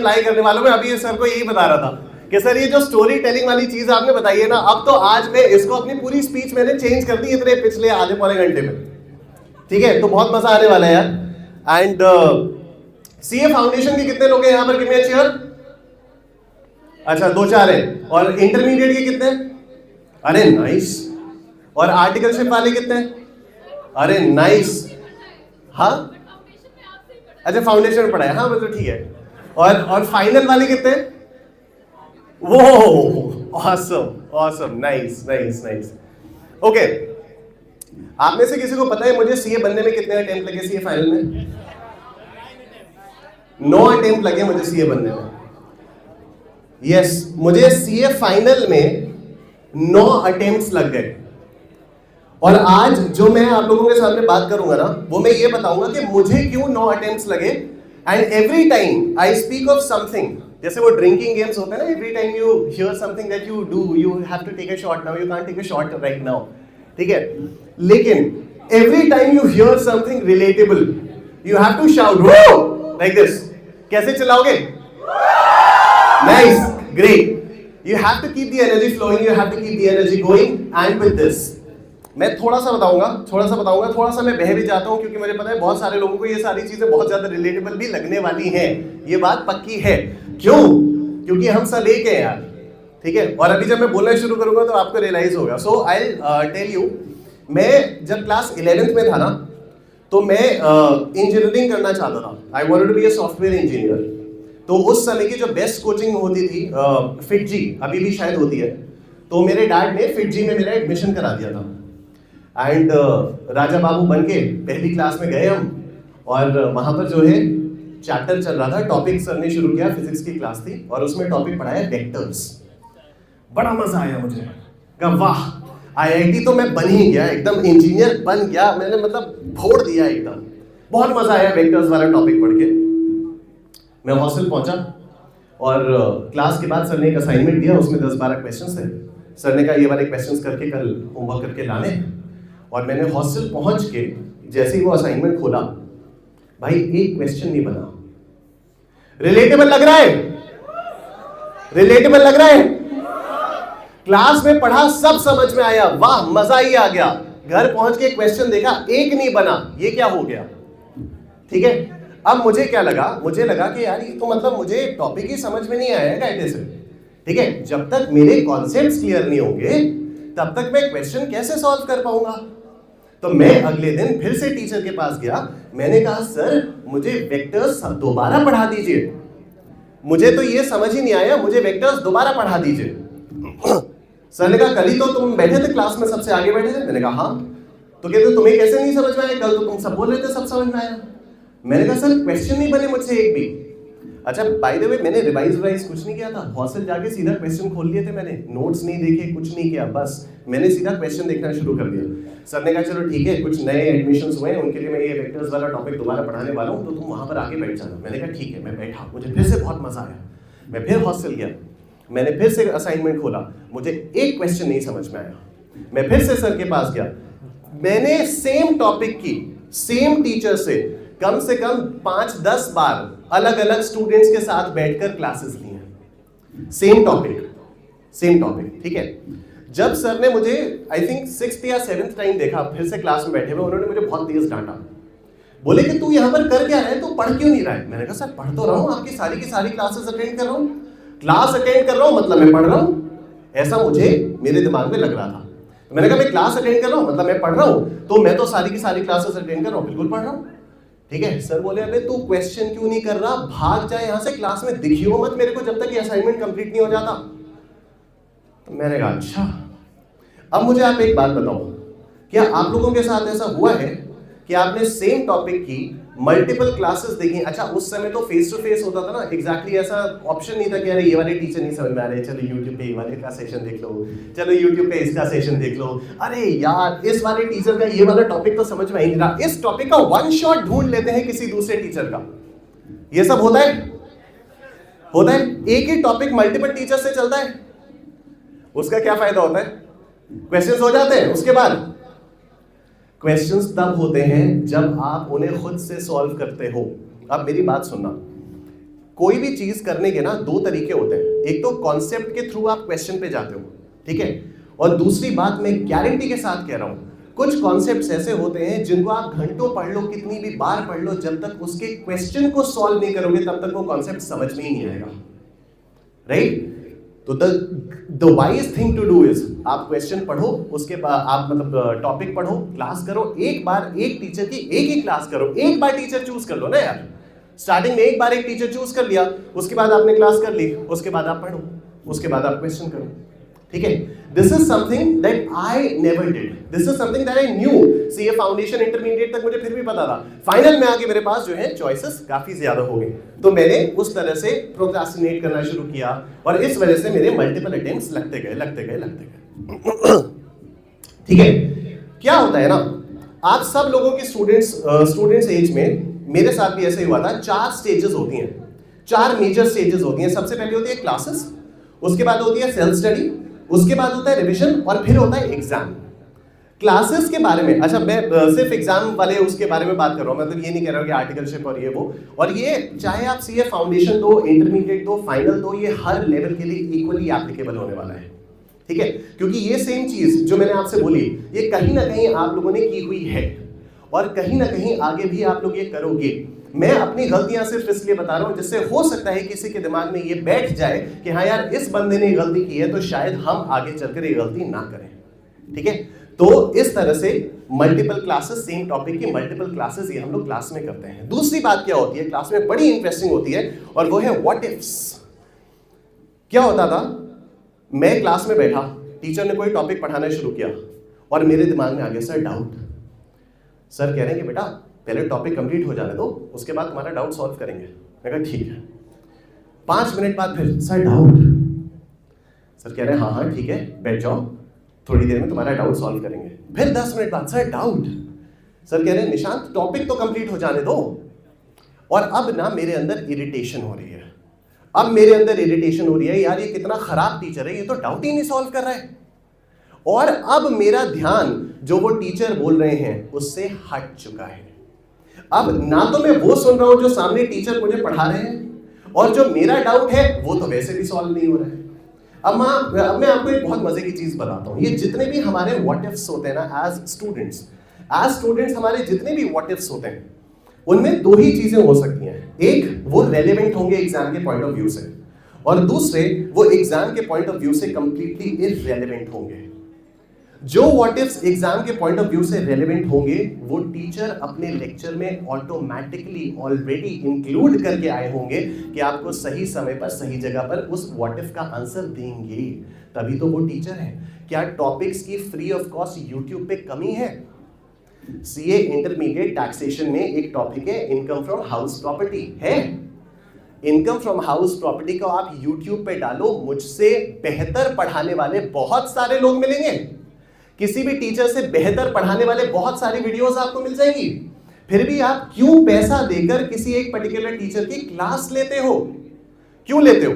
Apply करने वालों में अभी सर को यही बता रहा था कि सर ये जो स्टोरी टेलिंग वाली चीज आपने बताई है ना, अब तो आज मैं इसको अपनी पूरी स्पीच मैंने चेंज कर दी इतने पिछले आधे पौने घंटे में। ठीक है, तो बहुत मजा आने वाला है यार। एंड सीए फाउंडेशन के कितने लोग हैं यहाँ पर? कितने चेयर? अच्छा 2-4 है। और इंटरमीडिएट के कितने? अरे नाइस। और आर्टिकलशिप वाले कितने? अरे नाइस। हाँ अच्छा फाउंडेशन में पढ़ा है, हाँ मतलब ठीक है। और फाइनल वाले कितने? वो awesome awesome, nice nice nice. Okay, आप में से किसी को पता है मुझे सीए बनने में कितने अटेम्प्ट लगे? सीए फाइनल में 9 अटेम्प्ट लगे मुझे सीए बनने में। यस, मुझे सीए फाइनल में 9 अटेम्प्ट्स लग गए। और आज जो मैं आप लोगों के सामने बात करूंगा ना, वो मैं ये बताऊंगा कि मुझे क्यों 9 अटेम्प्ट्स लगे। And every time I speak of something, जैसे वो ड्रिंकिंग गेम्स होते हैं ना, every time you hear something that you do, you have to take a shot now, you can't take a shot right now, ठीक है। लेकिन every time you hear something relatable, you have to shout like this. कैसे चलाओगे? Nice, great. You have to keep the energy flowing, you have to keep the energy going. And with this, मैं थोड़ा सा बताऊंगा, थोड़ा सा मैं बह भी जाता हूं क्योंकि मुझे पता है बहुत सारे लोगों को ये सारी चीजें बहुत ज्यादा रिलेटेबल भी लगने वाली हैं। ये बात पक्की है। क्यों? क्योंकि हम सब एक हैं यार, ठीक है। और अभी जब मैं बोलना शुरू करूंगा तो आपको रियलाइज होगा। सो आई टेल यू, मैं जब क्लास 11th में था ना, तो मैं इंजीनियरिंग करना चाहता था। I wanted to be a software engineer. तो उस समय की जो बेस्ट कोचिंग होती थी फिटजी, अभी भी शायद होती है, तो मेरे डैड ने फिटजी में मेरा एडमिशन करा दिया था। एंड राजा बाबू बन के पहली क्लास में गए हम, और वहां पर जो है चैप्टर चल रहा था, टॉपिक सर ने शुरू किया, फिजिक्स की क्लास थी और उसमें टॉपिक पढ़ाया वेक्टर्स। बड़ा मजा आया मुझे, कहा वाह, आईआईटी तो मैं बन ही गया, एकदम इंजीनियर बन गया मैंने, मतलब फोड़ दिया एकदम। बहुत मजा आया वेक्टर्स वाला टॉपिक पढ़ के। मैं हॉस्टल पहुंचा और क्लास के बाद सर ने एक असाइनमेंट दिया, उसमें 10-12 क्वेश्चंस थे। सर ने कहा ये वाले क्वेश्चंस करके कल होमवर्क करके लाने। और मैंने हॉस्टल पहुंच के जैसे ही वो असाइनमेंट खोला, भाई एक क्वेश्चन नहीं बना। रिलेटेबल लग रहा है? रिलेटेबल लग रहा है? क्लास में पढ़ा, सब समझ में आया, वाह मजा ही आ गया। घर पहुंच के क्वेश्चन देखा, एक नहीं बना। ये क्या हो गया? ठीक है। अब मुझे क्या लगा, मुझे लगा कि यार ये तो मतलब मुझे टॉपिक ही समझ में नहीं आया कायदे से, ठीक है। जब तक मेरे कॉन्सेप्ट्स क्लियर नहीं होंगे तब तक मैं क्वेश्चन कैसे सॉल्व कर पाऊंगा। तो मैं अगले दिन फिर से टीचर के पास गया। मैंने कहा सर मुझे वेक्टर्स दोबारा पढ़ा दीजिए, मुझे तो ये समझ ही नहीं आया, मुझे वेक्टर्स दोबारा पढ़ा दीजिए। सर ने कहा कल ही तो तुम बैठे थे क्लास में, सबसे आगे बैठे थे। मैंने कहा हाँ। तो कहते तुम्हें कैसे नहीं समझ में आया? कल तो तुम सब बोल रहे थे सब समझ में आया। मैंने कहा सर क्वेश्चन नहीं बने मुझसे एक भी। अच्छा बाय द वे, मैंने रिवाइज कुछ नहीं किया था, हॉस्टल जाके सीधा क्वेश्चन खोल लिए थे मैंने, नोट्स नहीं देखे, कुछ नहीं किया, बस मैंने सीधा क्वेश्चन देखना शुरू कर दिया। सर ने कहा चलो ठीक है, कुछ नए एडमिशन्स हुए हैं, उनके लिए मैं ये वेक्टर्स वाला टॉपिक दोबारा पढ़ाने वाला हूँ, तो तुम वहाँ पर आके बैठ जाना। मैंने कहा ठीक है। मैं बैठा, मुझे फिर से बहुत मजा आया। मैं फिर हॉस्टल गया, मैंने फिर से असाइनमेंट खोला, मुझे एक क्वेश्चन नहीं समझ में आया। मैं फिर से सर के पास गया, मैंने सेम टॉपिक की सेम टीचर से कम 5-10 बार अलग अलग स्टूडेंट्स के साथ बैठकर क्लासेस ली हैं। सेम टॉपिक, ठीक है। जब सर ने मुझे आई थिंक 6th या 7th टाइम देखा फिर से क्लास में बैठे हुए, उन्होंने मुझे बहुत तेज डांटा। बोले कि तू यहाँ पर कर क्या रहा है, तू पढ़ क्यों नहीं रहा है? मैंने कहा सर पढ़ तो रहा हूँ, आपकी सारी की सारी क्लासेस अटेंड कर रहा हूँ। क्लास अटेंड कर रहा हूँ मतलब मैं पढ़ रहा हूँ, ऐसा मुझे मेरे दिमाग में लग रहा था। मैंने कहा मैं क्लास अटेंड कर रहा हूँ मतलब मैं पढ़ रहा हूँ, तो मैं तो सारी की सारी क्लासेस अटेंड कर रहा हूँ, बिल्कुल पढ़ रहा हूँ, ठीक है। सर बोले अबे तू क्वेश्चन क्यों नहीं कर रहा, भाग जाए यहाँ से, क्लास में दिखियो मत मेरे को जब तक ये असाइनमेंट कंप्लीट नहीं हो जाता। तो मैंने कहा अच्छा। अब मुझे आप एक बात बताओ, क्या आप लोगों के साथ ऐसा हुआ है कि आपने सेम टॉपिक की मल्टीपल क्लासेस देखी? अच्छा उस समय तो फेस टू फेस होता था ना, एग्जैक्टली ऐसा ऑप्शन नहीं था कि अरे ये वाले टीचर नहीं समझ में आ रहे, चलो यूट्यूब पे ये वाले का सेशन देख लो, चलो यूट्यूब पे इसका सेशन देख लो, अरे यार इस वाले टीचर का ये वाला टॉपिक तो समझ में ही नहीं रहा, इस टॉपिक का वन शॉट ढूंढ लेते हैं किसी दूसरे टीचर का। ये सब होता है। एक ही टॉपिक मल्टीपल टीचर से चलता है, उसका क्या फायदा होता है? क्वेश्चंस हो जाते हैं। उसके बाद क्वेश्चंस तब होते हैं जब आप उन्हें खुद से सॉल्व करते हो। अब मेरी बात सुनना, कोई भी चीज करने के ना दो तरीके होते हैं, एक तो कॉन्सेप्ट के थ्रू आप क्वेश्चन पे जाते हो, ठीक है, और दूसरी बात मैं गारंटी के साथ कह रहा हूं, कुछ कॉन्सेप्ट्स ऐसे होते हैं जिनको आप घंटों पढ़ लो, कितनी भी बार पढ़ लो, जब तक उसके क्वेश्चन को सॉल्व नहीं करोगे तब तक वो कॉन्सेप्ट समझ में ही नहीं आएगा, राइट? तो the wise thing to do is आप क्वेश्चन पढ़ो, उसके बाद आप मतलब टॉपिक पढ़ो, क्लास करो, एक बार एक टीचर की एक ही क्लास करो, एक बार टीचर चूज कर लो ना यार। स्टार्टिंग में एक बार एक टीचर चूज कर लिया, उसके बाद आपने क्लास कर ली, उसके बाद आप पढ़ो, उसके बाद आप क्वेश्चन करो, ठीक है? This is something that I never did, this is something that I knew. CA foundation intermediate तक मुझे फिर भी पता था, फाइनल में आके मेरे पास जो है चॉइसेस काफी ज्यादा हो गए, तो मैंने उस तरह से प्रोक्रास्टिनेट करना शुरू किया और इस वजह से मेरे मल्टीपल अटेम्प्ट्स लगते गए। ठीक है? क्या होता है ना, आप सब लोगों की स्टूडेंट्स एज में, मेरे साथ भी ऐसे ही हुआ था, 4 स्टेजेस होती हैं, 4 मेजर स्टेजेस होती हैं। सबसे पहले होती है क्लासेस, उसके बाद होती है सेल्फ स्टडी, उसके बाद होता है रिवीजन और फिर होता है एग्जाम। क्लासेस के बारे में, अच्छा मैं सिर्फ एग्जाम वाले उसके बारे में बात कर रहा हूं, मतलब ये नहीं कह रहा हूं कि आर्टिकलशिप और ये वो, और ये चाहे आप सीए फाउंडेशन दो, इंटरमीडिएट दो, फाइनल दो, ये हर लेवल के लिए इक्वली एप्लीकेबल होने वाला है, ठीक है? क्योंकि ये सेम चीज जो मैंने आपसे बोली, ये कहीं ना कहीं आप लोगों ने की हुई है और कहीं ना कहीं आगे भी आप लोग ये करोगे। मैं अपनी गलतियां सिर्फ इसलिए बता रहा हूं जिससे हो सकता है किसी के दिमाग में ये बैठ जाए कि हाँ यार इस बंदे ने गलती की है तो शायद हम आगे चलकर ये गलती ना करें, ठीक है? तो इस तरह से मल्टीपल क्लासेस, सेम टॉपिक की मल्टीपल क्लासेस ये हम लोग क्लास में करते हैं। दूसरी बात क्या होती है क्लास में, बड़ी इंटरेस्टिंग होती है, और वो है व्हाट इफ्स। क्या होता था, मैं क्लास में बैठा, टीचर ने कोई टॉपिक पढ़ाना शुरू किया और मेरे दिमाग में आ गया सर डाउट। सर कह रहे हैं कि बेटा पहले टॉपिक कंप्लीट हो जाने दो, उसके बाद तुम्हारा डाउट सॉल्व करेंगे। मैं कहा ठीक है। 5 मिनट बाद फिर सर डाउट। सर कह रहे हैं हाँ ठीक है, बैठ जाओ, थोड़ी देर में तुम्हारा डाउट सॉल्व करेंगे। फिर 10 मिनट बाद सर डाउट। सर कह रहे हैं निशांत टॉपिक तो कंप्लीट हो जाने दो। और अब ना मेरे अंदर इरिटेशन हो रही है, अब मेरे अंदर इरिटेशन हो रही है, यार ये कितना खराब टीचर है, ये तो डाउट ही नहीं सॉल्व कर रहा है। और अब मेरा ध्यान जो वो टीचर बोल रहे हैं उससे हट चुका है। अब ना तो मैं वो सुन रहा हूं जो सामने टीचर मुझे पढ़ा रहे हैं, और जो मेरा डाउट है वो तो वैसे भी सॉल्व नहीं हो रहा है। अब मैं आपको एक बहुत मजे की चीज बताता हूं। ये जितने भी हमारे व्हाट इफ्स होते हैं ना, एज स्टूडेंट्स हमारे जितने भी व्हाट इफ्स होते हैं, उनमें 2 ही चीजें हो सकती हैं। एक, वो रेलेवेंट होंगे एग्जाम के पॉइंट ऑफ व्यू से, और दूसरे वो एग्जाम के पॉइंट ऑफ व्यू से कंप्लीटली इररेलेवेंट होंगे। जो व्हाट इफ्स एग्जाम के पॉइंट ऑफ व्यू से रेलेवेंट होंगे वो टीचर अपने लेक्चर में ऑटोमेटिकली ऑलरेडी इंक्लूड करके आए होंगे कि आपको सही समय पर सही जगह पर उस व्हाट इफ का आंसर देंगे, तभी तो वो टीचर है। क्या टॉपिक्स की फ्री ऑफ कॉस्ट यूट्यूब पे कमी है? सीए इंटरमीडिएट टैक्सेशन में एक टॉपिक है इनकम फ्रॉम हाउस प्रॉपर्टी है। इनकम फ्रॉम हाउस प्रॉपर्टी को आप यूट्यूब पे डालो, मुझसे बेहतर पढ़ाने वाले बहुत सारे लोग मिलेंगे, किसी भी टीचर से बेहतर पढ़ाने वाले बहुत सारी वीडियोस आपको मिल जाएंगी। फिर भी आप क्यों पैसा देकर किसी एक पर्टिकुलर टीचर की क्लास लेते हो? क्यों लेते हो?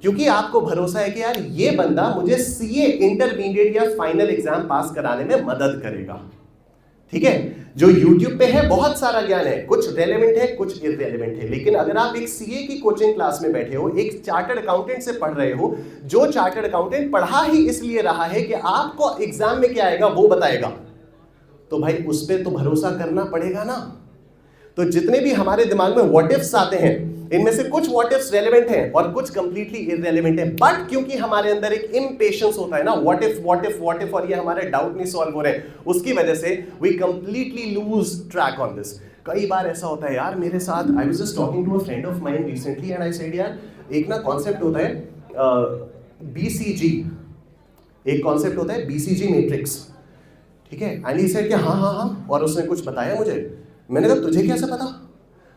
क्योंकि आपको भरोसा है कि यार ये बंदा मुझे सीए इंटरमीडिएट या फाइनल एग्जाम पास कराने में मदद करेगा, ठीक है? जो YouTube पे है बहुत सारा ज्ञान है, कुछ रेलेवेंट है कुछ इररेलेवेंट है, लेकिन अगर आप एक सीए की कोचिंग क्लास में बैठे हो, एक चार्टर्ड अकाउंटेंट से पढ़ रहे हो, जो चार्टर्ड अकाउंटेंट पढ़ा ही इसलिए रहा है कि आपको एग्जाम में क्या आएगा वो बताएगा, तो भाई उस पर तो भरोसा करना पड़ेगा ना। तो जितने भी हमारे दिमाग में व्हाट इफ्स आते हैं, इनमें से कुछ व्हाट इफ्स रेलेवेंट हैं और कुछ कंप्लीटली इररेलेवेंट हैं, बट क्योंकि हमारे अंदर एक इम्पेशंस होता है ना, व्हाट इफ और ये हमारे डाउट नहीं सॉल्व हो रहे, उसकी वजह से we completely lose track on this. कई बार ऐसा होता है यार मेरे साथ, I was just talking to a friend of mine recently and I said यार एक ना कॉन्सेप्ट होता है बीसीजी, एक कॉन्सेप्ट होता है बीसीजी मैट्रिक्स, ठीक है? एंड ही सेड कि हाँ, और उसने कुछ बताया मुझे। मैंने कहा तुझे कैसे पता?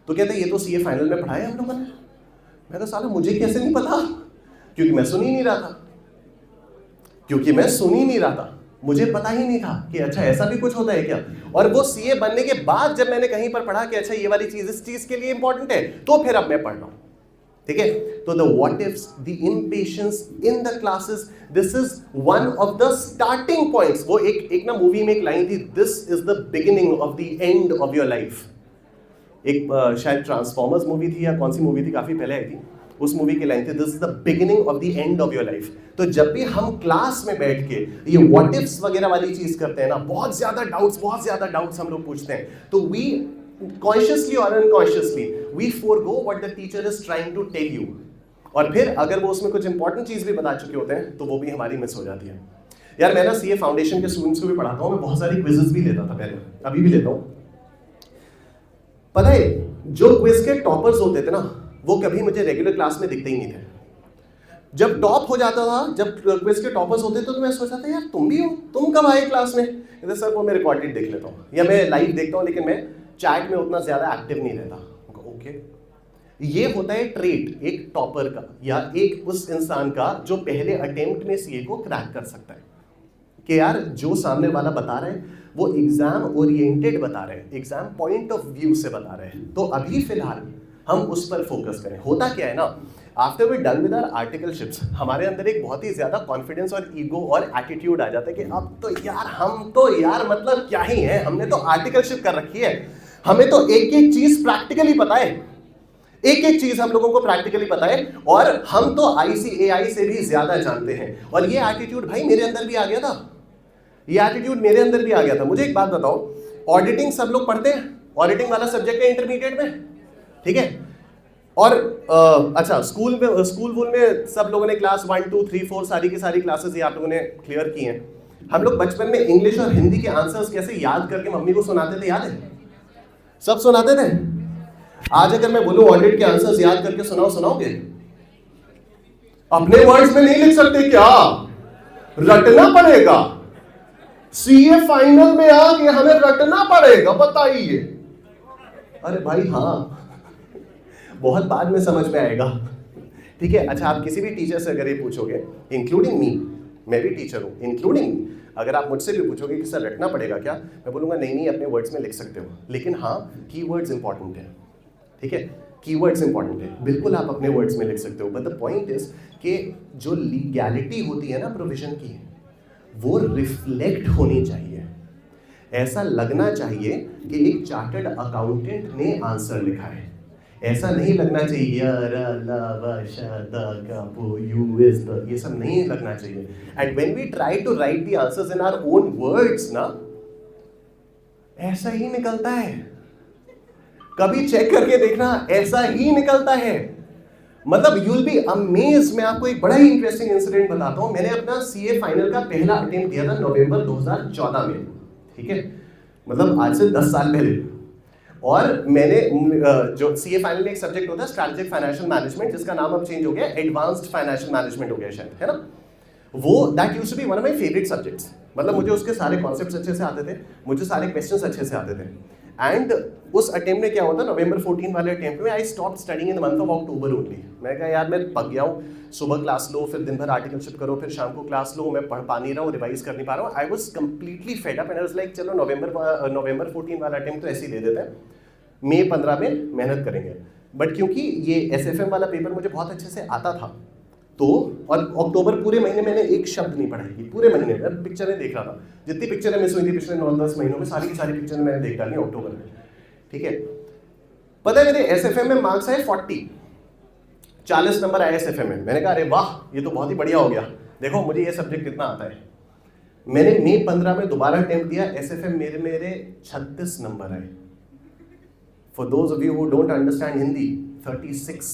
तो कहते ये तो सीए फाइनल में पढ़ाया हम लोगों ने। मैं कहा साला मुझे कैसे नहीं पता? क्योंकि मैं सुन ही नहीं रहा था, मुझे पता ही नहीं था कि अच्छा ऐसा भी कुछ होता है क्या। और वो सीए बनने के बाद जब मैंने कहीं पर पढ़ा कि अच्छा ये वाली चीज इस चीज के लिए इंपॉर्टेंट है, तो फिर अब मैं पढ़ रहा हूं, ठीक है? तो the what ifs, the impatience in the classes, this is one of the starting points. वो एक ना मूवी में एक लाइन थी, this is the beginning of the end of your life. एक शायद ट्रांसफॉर्मर्स मूवी थी या कौन सी मूवी थी, काफी पहले आई थी, उस मूवी की लाइन थी, this is the beginning of the end of your life. तो जब भी हम क्लास में बैठ के ये व्हाट इफ्स वगैरह वाली चीज करते हैं ना, बहुत ज्यादा डाउट्स हम लोग पूछते हैं, तो वी कॉन्शियसली और unconsciously we forgo what the teacher is trying to tell you, और फिर अगर वो उसमें कुछ इंपॉर्टेंट चीज भी बता चुके होते हैं तो वो भी हमारी मिस हो जाती है। यार मैं ना सीए फाउंडेशन के स्टूडेंट्स को भी पढ़ाता हूँ, मैं बहुत सारी क्विजेस भी लेता था पहले, अभी भी लेता हूँ। पता है जो क्विज के टॉपर्स होते थे ना, वो कभी मुझे रेगुलर क्लास में दिखते ही नहीं थे। जब टॉप हो जाता था, जब क्विज के टॉपर्स होते थे तो मैं सोचता था यार तुम भी हो, तुम कब आए क्लास में? कहते सर वो मैं रिकॉर्डेड देख लेता हूँ या मैं लाइव देखता हूँ, लेकिन मैं चैट में उतना ज्यादा एक्टिव नहीं रहता। ओके, ये होता है ट्रेट एक टॉपर का या एक उस इंसान का जो पहले अटेम्प्ट में सीए को क्रैक कर सकता है, कि यार जो सामने वाला बता रहे हैं वो एग्जाम ओरिएंटेड बता रहे हैं, एग्जाम पॉइंट ऑफ व्यू से बता रहे हैं, तो अभी फिलहाल हम उस पर फोकस करें। होता क्या है ना, after we done with our articleships, हमारे अंदर एक बहुत ही ज्यादा कॉन्फिडेंस और ईगो और एटीट्यूड आ जाता है कि अब तो यार हम तो यार मतलब क्या ही है, हमने तो आर्टिकलशिप कर रखी है, हमें तो एक एक चीज प्रैक्टिकली पता है, एक एक चीज हम लोगों को प्रैक्टिकली पता है, और हम तो आईसीएआई से भी ज्यादा जानते हैं। और ये एटीट्यूड भाई मेरे अंदर भी आ गया था, ये एटीट्यूड मेरे अंदर भी आ गया था। मुझे एक बात बताओ, ऑडिटिंग सब लोग पढ़ते हैं, ऑडिटिंग वाला सब्जेक्ट है इंटरमीडिएट में, ठीक है, और अच्छा स्कूल में सब लोगों ने क्लास 1 2 3 4 सारी की सारी क्लासेस ये आप लोगों ने क्लियर की हैं। हम लोग बचपन में इंग्लिश और हिंदी के आंसर्स कैसे याद करके मम्मी को सुनाते थे, याद है? सब सुनाते थे। आज अगर मैं बोलूं ऑडिट के आंसर्स याद करके सुनाओगे? अपने वर्ड्स में नहीं लिख सकते क्या? रटना पड़ेगा। सीए फाइनल में आके हमें रटना पड़ेगा, बताइए। अरे भाई हाँ, बहुत बाद में समझ में आएगा, ठीक है। अच्छा, आप किसी भी टीचर से अगर ये पूछोगे, इंक्लूडिंग मी, मैं भी टीचर हूं, इंक्लूडिंग, अगर आप मुझसे भी पूछोगे कि सर रटना पड़ेगा क्या, मैं बोलूंगा नहीं अपने वर्ड्स में लिख सकते हो, लेकिन हाँ कीवर्ड्स इंपॉर्टेंट है, ठीक है, कीवर्ड्स इंपॉर्टेंट है, बिल्कुल आप अपने वर्ड्स में लिख सकते हो, बट द पॉइंट इज कि जो लीगैलिटी होती है ना प्रोविजन की, वो रिफ्लेक्ट होनी चाहिए। ऐसा लगना चाहिए कि एक चार्टर्ड अकाउंटेंट ने आंसर लिखा है, ऐसा नहीं लगना चाहिए ये सब नहीं लगना चाहिए। And when we try to write the answers in our own words ना, ऐसा ही निकलता है, कभी चेक करके देखना, ऐसा ही निकलता है, मतलब यू विल बी अमेज्ड। मैं आपको एक बड़ा ही इंटरेस्टिंग इंसिडेंट बताता हूं। मैंने अपना सीए फाइनल का पहला अटेम्प्ट दिया था नवंबर 2014 में, ठीक है, मतलब आज से 10 साल पहले। और मैंने जो सीए फाइनल में एक सब्जेक्ट होता है स्ट्रैटेजिक फाइनेंशियल मैनेजमेंट, जिसका नाम अब चेंज हो गया, एडवांस्ड फाइनेंशियल मैनेजमेंट हो गया शायद, है ना। वो that used to be one of my favourite subjects, मतलब मुझे उसके सारे कॉन्सेप्ट्स अच्छे से आते थे, मुझे सारे क्वेश्चंस अच्छे से आते थे। एंड उस अटेम्प्ट में क्या होता, नवंबर 14 वाले अटेम्प्ट में I stop studying in the month of October only. मैं कहा यार मैं पक गया हूँ, सुबह क्लास लो, फिर दिन भर आर्टिकलशिप करो, फिर शाम को क्लास लो, मैं पढ़ पा नहीं रहा हूँ, रिवाइज कर नहीं पा रहा हूँ। I was completely fed up and I was like चलो नवंबर 14 वाला अटेम्प्ट तो ऐसे ही दे देते हैं, मई 15 में मेहनत करेंगे। बट क्योंकि ये एसएफएम वाला पेपर मुझे बहुत अच्छे से आता था, तो और अक्टूबर पूरे महीने मैंने एक शब्द नहीं पढ़ा है, पूरे महीने में पिक्चरें देख रहा था, जितनी पिक्चरें मिस हुई थी पिछले 9-10 महीनों में, सारी की सारी पिक्चरें मैंने देख डाली अक्टूबर में, ठीक है। पता है मेरे एसएफएम में मार्क्स आए 40 नंबर आए एसएफएम में। मैंने कहा अरे वाह, ये तो बहुत ही बढ़िया हो गया, देखो मुझे ये सब्जेक्ट कितना आता है। मैंने मई 15 में दोबारा अटेम्प्ट दिया, एसएफएम मेरे 36 नंबर आए। For those of you who don't understand Hindi, 36,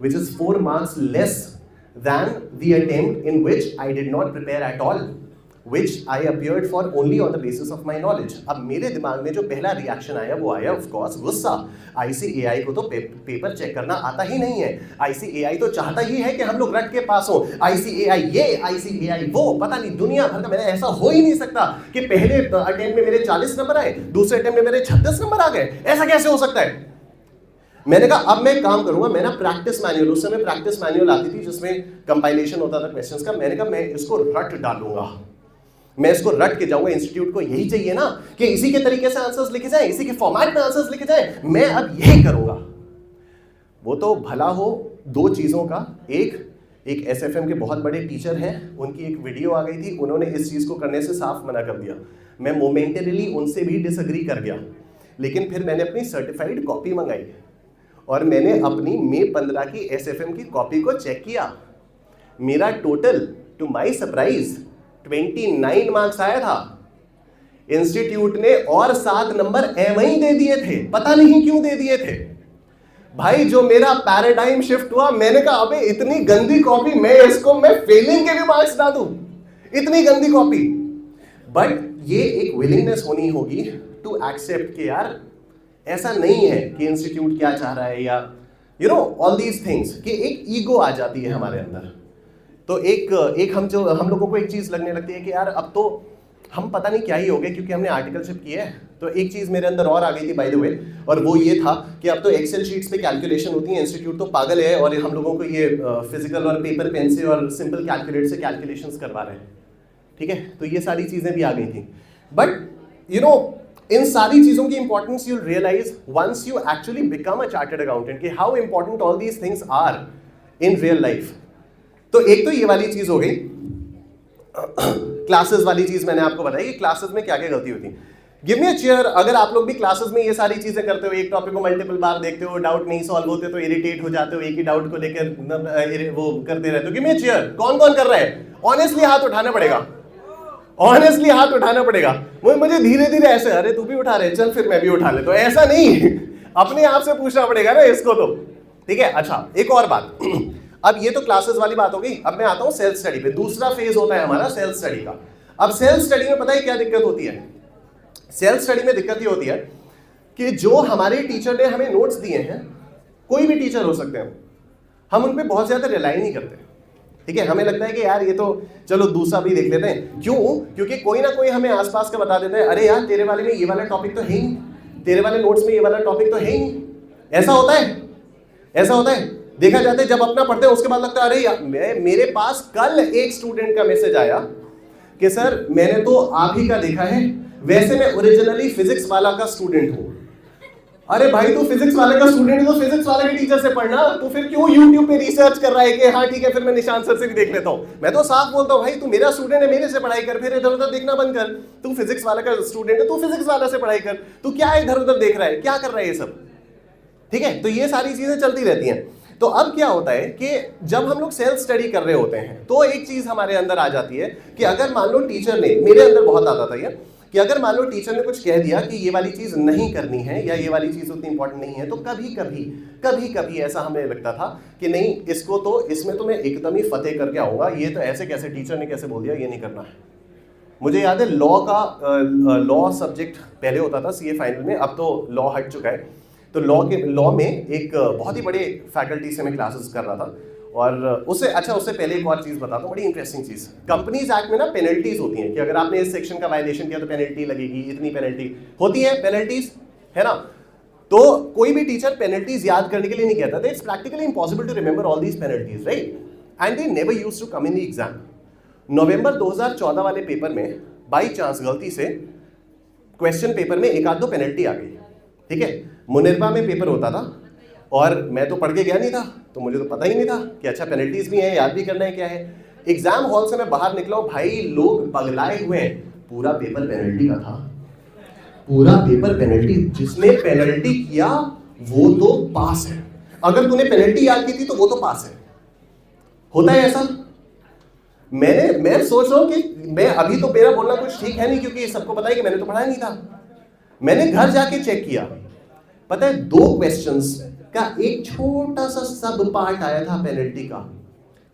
which is 4 marks less than the attempt in which I did not prepare at all, which I appeared for only on the basis of my knowledge. अब मेरे दिमाग में जो पहला reaction आया वो आया of course गुस्सा। आईसीएआई को तो पेपर चेक करना आता ही नहीं है, आईसीएआई तो चाहता ही है कि हम लोग रट के पास हो, आईसीएआई ये आईसीएआई वो, पता नहीं दुनिया भर का। मैंने ऐसा हो ही नहीं सकता कि पहले अटेम्प्ट में मेरे 40 नंबर आए, दूसरे अटेम्प्ट में मेरे 36 नंबर आ गए, ऐसा कैसे हो सकता है। मैंने कहा अब मैं काम करूंगा, मैं ना प्रैक्टिस मैनुअल, उस समय प्रैक्टिस मैनुअल आती थी जिसमें कंपाइलेशन होता था क्वेश्चंस का। मैंने कहा मैं इसको रट डालूंगा, मैं इसको रट के जाऊंगा। इंस्टीट्यूट को यही चाहिए ना कि इसी के तरीके से आंसर्स लिखे जाए, इसी के फॉर्मेट में आंसर्स लिखे जाए, मैं अब यही करूंगा। वो तो भला हो दो चीजों का, एक एसएफएम के बहुत बड़े टीचर हैं, उनकी एक वीडियो आ गई थी, उन्होंने इस चीज को करने से साफ मना कर दिया। मैं मोमेंटरीली उनसे भी डिसएग्री कर गया, लेकिन फिर मैंने अपनी सर्टिफाइड कॉपी मंगाई और मैंने अपनी मई 15 की SFM की कॉपी को चेक किया। मेरा total two my surprise 29 marks आया था। इंस्टीट्यूट ने और 7 नंबर एवं ही दे दिए थे, पता नहीं क्यों दे दिए थे भाई। जो मेरा पैराडाइम शिफ्ट हुआ, मैंने कहा अबे इतनी गंदी कॉपी, मैं फेलिंग के भी मार्क्स ना दूं, इतनी गंदी कॉपी। बट ये एक विलिंगनेस होनी होगी टू एक्सेप्ट कि यार ऐसा नहीं है कि इंस्टीट्यूट क्या चाह रहा है, या you know all these things, कि एक ईगो आ जाती है हमारे अंदर। तो एक हम लोगों को एक चीज लगने लगती है कि यार अब तो हम पता नहीं क्या ही हो गए, क्योंकि हमने आर्टिकलशिप की है। तो एक चीज मेरे अंदर और आ गई थी बाय द वे, और वो ये था कि अब तो एक्सेल शीट्स पे कैलकुलेशन होती है, इंस्टीट्यूट तो पागल है और हम लोगों को ये फिजिकल और पेपर पेन से और सिंपल कैलकुलेट से कैलकुलेशंस करवा रहे हैं। ठीक है, तो ये सारी चीजें भी आ गई थी। बट यू नो इन सारी चीजों की importance you realise once you actually become a chartered accountant, कि how important all these things are in real life. तो एक तो ये वाली चीज हो गई, क्लासेस वाली चीज मैंने आपको बताई कि क्लासेस में क्या क्या गलती होती है। गिव मी अ चेयर, अगर आप लोग भी क्लासेस में ये सारी चीजें करते हो, एक टॉपिक को मल्टीपल बार देखते हो, डाउट नहीं सॉल्व होते तो इरिटेट हो जाते हो, एक ही डाउट को लेकर वो करते रहते हो, गिव मी अ चेयर। कौन कौन कर रहा है? ऑनेस्टली हाथ उठाना पड़ेगा, ऑनेस्टली हाथ उठाना पड़ेगा। मुझे धीरे धीरे ऐसे, अरे तू भी उठा रहे, चल फिर मैं भी उठा ले, तो ऐसा नहीं अपने आप से पूछना पड़ेगा ना इसको तो। ठीक है, अच्छा एक और बात अब ये तो क्लासेस वाली बात हो गई। अब मैं आता हूं सेल्फ स्टडी पे। दूसरा फेज होता है हमारा सेल्फ स्टडी का। अब सेल्फ स्टडी में पता है क्या दिक्कत होती है? सेल्फ स्टडी में दिक्कत ये होती है कि जो हमारे टीचर ने हमें नोट्स दिए हैं, कोई भी टीचर हो सकते हैं, हम उन पे बहुत ज्यादा रिलाई नहीं करते। ठीक है, हमें लगता है कि यार ये तो चलो दूसरा भी देख लेते हैं। क्यों? क्योंकि कोई ना कोई हमें आसपास का बता देता है, अरे यार तेरे वाले में ये वाला टॉपिक तो है ही, तेरे वाले नोट्स में ये वाला टॉपिक तो है ही नहीं। ऐसा होता है, ऐसा होता है, देखा जाता है। जब अपना पढ़ते हैं उसके बाद लगता है अरे यार, मेरे पास कल एक स्टूडेंट का मैसेज आया कि सर मैंने तो आप ही का देखा है, वैसे मैं ओरिजिनली फिजिक्स वाला का स्टूडेंट हूं। अरे भाई तू फिजिक्स वाले का स्टूडेंट है तो फिजिक्स वाले के टीचर से पढ़ना, तो फिर क्यों यूट्यूब पे रिसर्च कर रहा है कि हाँ ठीक है फिर मैं निशान सर से भी देख लेता हूँ। मैं तो साफ बोलता हूँ भाई तू मेरा स्टूडेंट है, मेरे से पढ़ाई कर, फिर इधर उधर देखना बंद कर। तू फिजिक्स वाला का स्टूडेंट है, तू फिजिक्स वाला से पढ़ाई कर, तू क्या इधर उधर देख रहा है, क्या कर रहा है ये सब। ठीक है, तो ये सारी चीजें चलती रहती हैं। तो अब क्या होता है कि जब हम लोग सेल्फ स्टडी कर रहे होते हैं तो एक चीज हमारे अंदर आ जाती है कि अगर मान लो टीचर ने, मेरे अंदर बहुत आता था ये, कि अगर मान लो टीचर ने कुछ कह दिया कि ये वाली चीज नहीं करनी है या ये वाली चीज उतनी इंपॉर्टेंट नहीं है, तो कभी कभी ऐसा हमें लगता था कि नहीं इसको तो, इसमें तो मैं एकदम ही फतेह करके आऊंगा, ये तो ऐसे कैसे टीचर ने कैसे बोल दिया, ये नहीं करना है। मुझे याद है लॉ सब्जेक्ट पहले होता था सीए फाइनल में, अब तो लॉ हट चुका है। तो लॉ में एक बहुत ही बड़े फैकल्टी से मैं क्लासेस कर रहा था, और उससे पहले एक और चीज बताता हूँ, बड़ी इंटरेस्टिंग चीज। कंपनीज एक्ट में ना पेनल्टीज होती हैं कि अगर आपने इस सेक्शन का वायलेशन किया तो पेनल्टी लगेगी, इतनी पेनल्टी होती है, पेनल्टीज है ना। तो कोई भी टीचर पेनल्टीज याद करने के लिए नहीं कहता था। It's practically impossible to remember all these penalties, right, and they never used to come in the exam. नवंबर 2014 वाले पेपर में बाई चांस गलती से क्वेश्चन पेपर में एक आध दो पेनल्टी आ गई। ठीक है, मुनिरबा में पेपर होता था और मैं तो पढ़ के गया नहीं था, तो मुझे तो पता ही नहीं था कि अच्छा पेनल्टीज भी हैं, याद भी करना है क्या है। एग्जाम हॉल से मैं बाहर निकला हूं, भाई लोग पगलाए हुए हैं, पूरा पेपर पेनल्टी का था, पूरा पेपर पेनल्टी। जिसने पेनल्टी किया वो तो पास है, अगर तूने पेनल्टी याद की थी तो वो तो पास है। होता है ऐसा? मैं सोच रहा हूं कि मैं अभी तो मेरा बोलना कुछ ठीक है नहीं, क्योंकि सबको पता है कि मैंने तो पढ़ा नहीं था। मैंने घर जाके चेक किया, पता है 2 क्वेश्चंस का एक छोटा सा सब पार्ट आया था पेनल्टी का,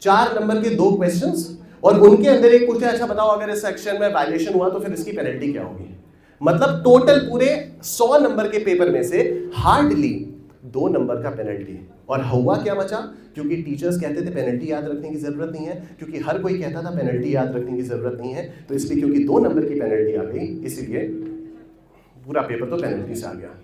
4 नंबर के 2 क्वेश्चंस, और उनके अंदर एक पूछे अच्छा बताओ अगर इस सेक्शन में वायलेशन हुआ तो फिर इसकी पेनल्टी क्या होगी। मतलब टोटल पूरे 100 नंबर के पेपर में से हार्डली 2 नंबर का पेनल्टी। और हुआ क्या बचा? क्योंकि टीचर्स कहते थे पेनल्टी याद रखने की जरूरत नहीं है, क्योंकि हर कोई कहता था पेनल्टी याद रखने की जरूरत नहीं है, तो इसलिए क्योंकि 2 नंबर की पेनल्टी आ गई इसीलिए पूरा पेपर तो पेनल्टी से आ गया।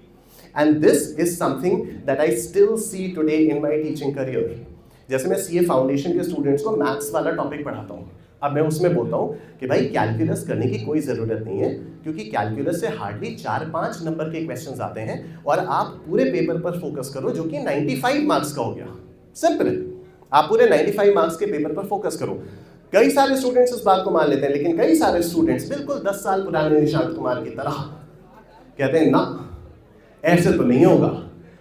And this is something that I still see today in my teaching career. जैसे मैं सीए फाउंडेशन के स्टूडेंट्स को मैथ्स वाला टॉपिक पढ़ाता हूँ, अब मैं उसमें बोलता हूँ कि भाई कैलकुलस करने की कोई ज़रूरत नहीं है, क्योंकि कैलकुलस से हार्डली 4-5 नंबर के क्वेश्चंस आते हैं, और आप पूरे पेपर पर फोकस करो जो कि 95 मार्क्स का हो गया। सिंपल है, आप पूरे 95 मार्क्स के पेपर पर फोकस करो। कई सारे स्टूडेंट्स इस बात को मान लेते हैं, लेकिन कई सारे स्टूडेंट्स बिल्कुल 10 साल पुराने निशांत कुमार की तरह कहते हैं ना ऐसे तो नहीं होगा,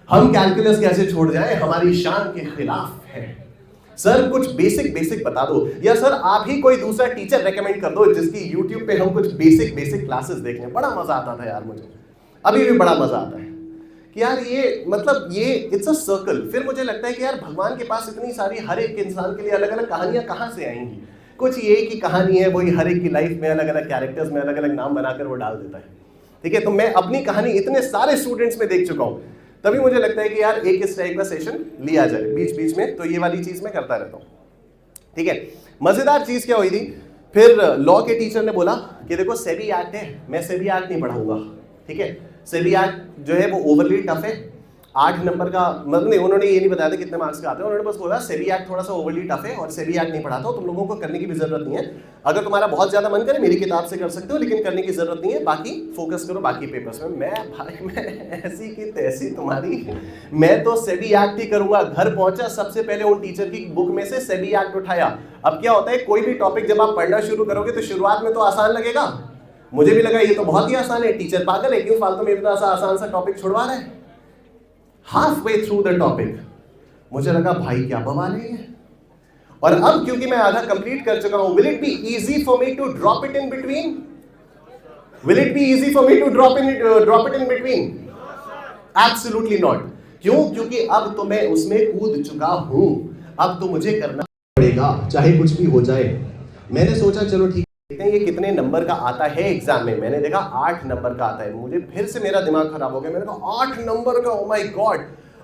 हम कैलकुलस कैसे छोड़ जाएं, हमारी शान के खिलाफ है। सर कुछ बेसिक बता दो, या सर आप ही कोई दूसरा टीचर रेकमेंड कर दो जिसकी YouTube पे हम कुछ बेसिक क्लासेस देख लें। बड़ा मजा आता था यार मुझे, अभी भी बड़ा मजा आता है कि यार ये मतलब ये इट्स अ सर्कल। फिर मुझे लगता है कि यार भगवान के पास इतनी सारी, हर एक इंसान के लिए अलग अलग कहानियां कहाँ से आएंगी। कुछ ये की कहानी है, वही हर एक की लाइफ में अलग अलग कैरेक्टर्स में अलग अलग नाम बनाकर वो डाल देता है। ठीक है, तो मैं अपनी कहानी इतने सारे स्टूडेंट्स में देख चुका हूँ, तभी मुझे लगता है कि यार एक इस टाइप का सेशन लिया जाए बीच बीच में। तो ये वाली चीज मैं करता रहता हूँ। ठीक है, मजेदार चीज क्या हुई थी, फिर लॉ के टीचर ने बोला कि देखो सेबी एक्ट है, मैं सेबी एक्ट नहीं पढ़ाऊंगा। ठीक है, सेबी एक्ट जो है वो ओवरली टफ है, 8 नंबर का, मतलब नहीं, उन्होंने ये नहीं बताया था कितने मार्क्स का आते हैं, उन्होंने बस बोला सेबी एक्ट थोड़ा सा ओवरली टफ है और सेबी एक्ट नहीं पढ़ाता हूं, तुम लोगों को करने की भी जरूरत नहीं है। अगर तुम्हारा बहुत ज्यादा मन करे मेरी किताब से कर सकते हो, लेकिन करने की जरूरत नहीं है, बाकी फोकस करो बाकी पेपर्स में। मैं ऐसी की तैसी तुम्हारी, मैं तो सेबी एक्ट ही करूंगा। घर पहुंचा, सबसे पहले उन टीचर की बुक में से सेबी एक्ट उठाया। अब क्या होता है, कोई भी टॉपिक जब आप पढ़ना शुरू करोगे तो शुरुआत में तो आसान लगेगा, मुझे भी लगा ये तो बहुत ही आसान है, टीचर पागल है, क्यों फालतू में इतना सा आसान सा टॉपिक छुड़वा रहा है। Half way through the topic मुझे लगा भाई क्या बवाल है ये। और अब क्योंकि मैं आधा कंप्लीट कर चुका हूं, will it be easy for me to drop it in between? Will it be easy for me to drop it in between? Absolutely not. क्यों? क्योंकि अब तो मैं उसमें कूद चुका हूं, अब तो मुझे करना पड़ेगा चाहे कुछ भी हो जाए। मैंने सोचा चलो ठीक, देखते हैं ये कितने नंबर का आता है एग्जाम में। मैंने देखा 8 नंबर का आता है, मुझे फिर से मेरा दिमाग खराब हो गया। मैंने कहा 8 नंबर का, ओ माय गॉड,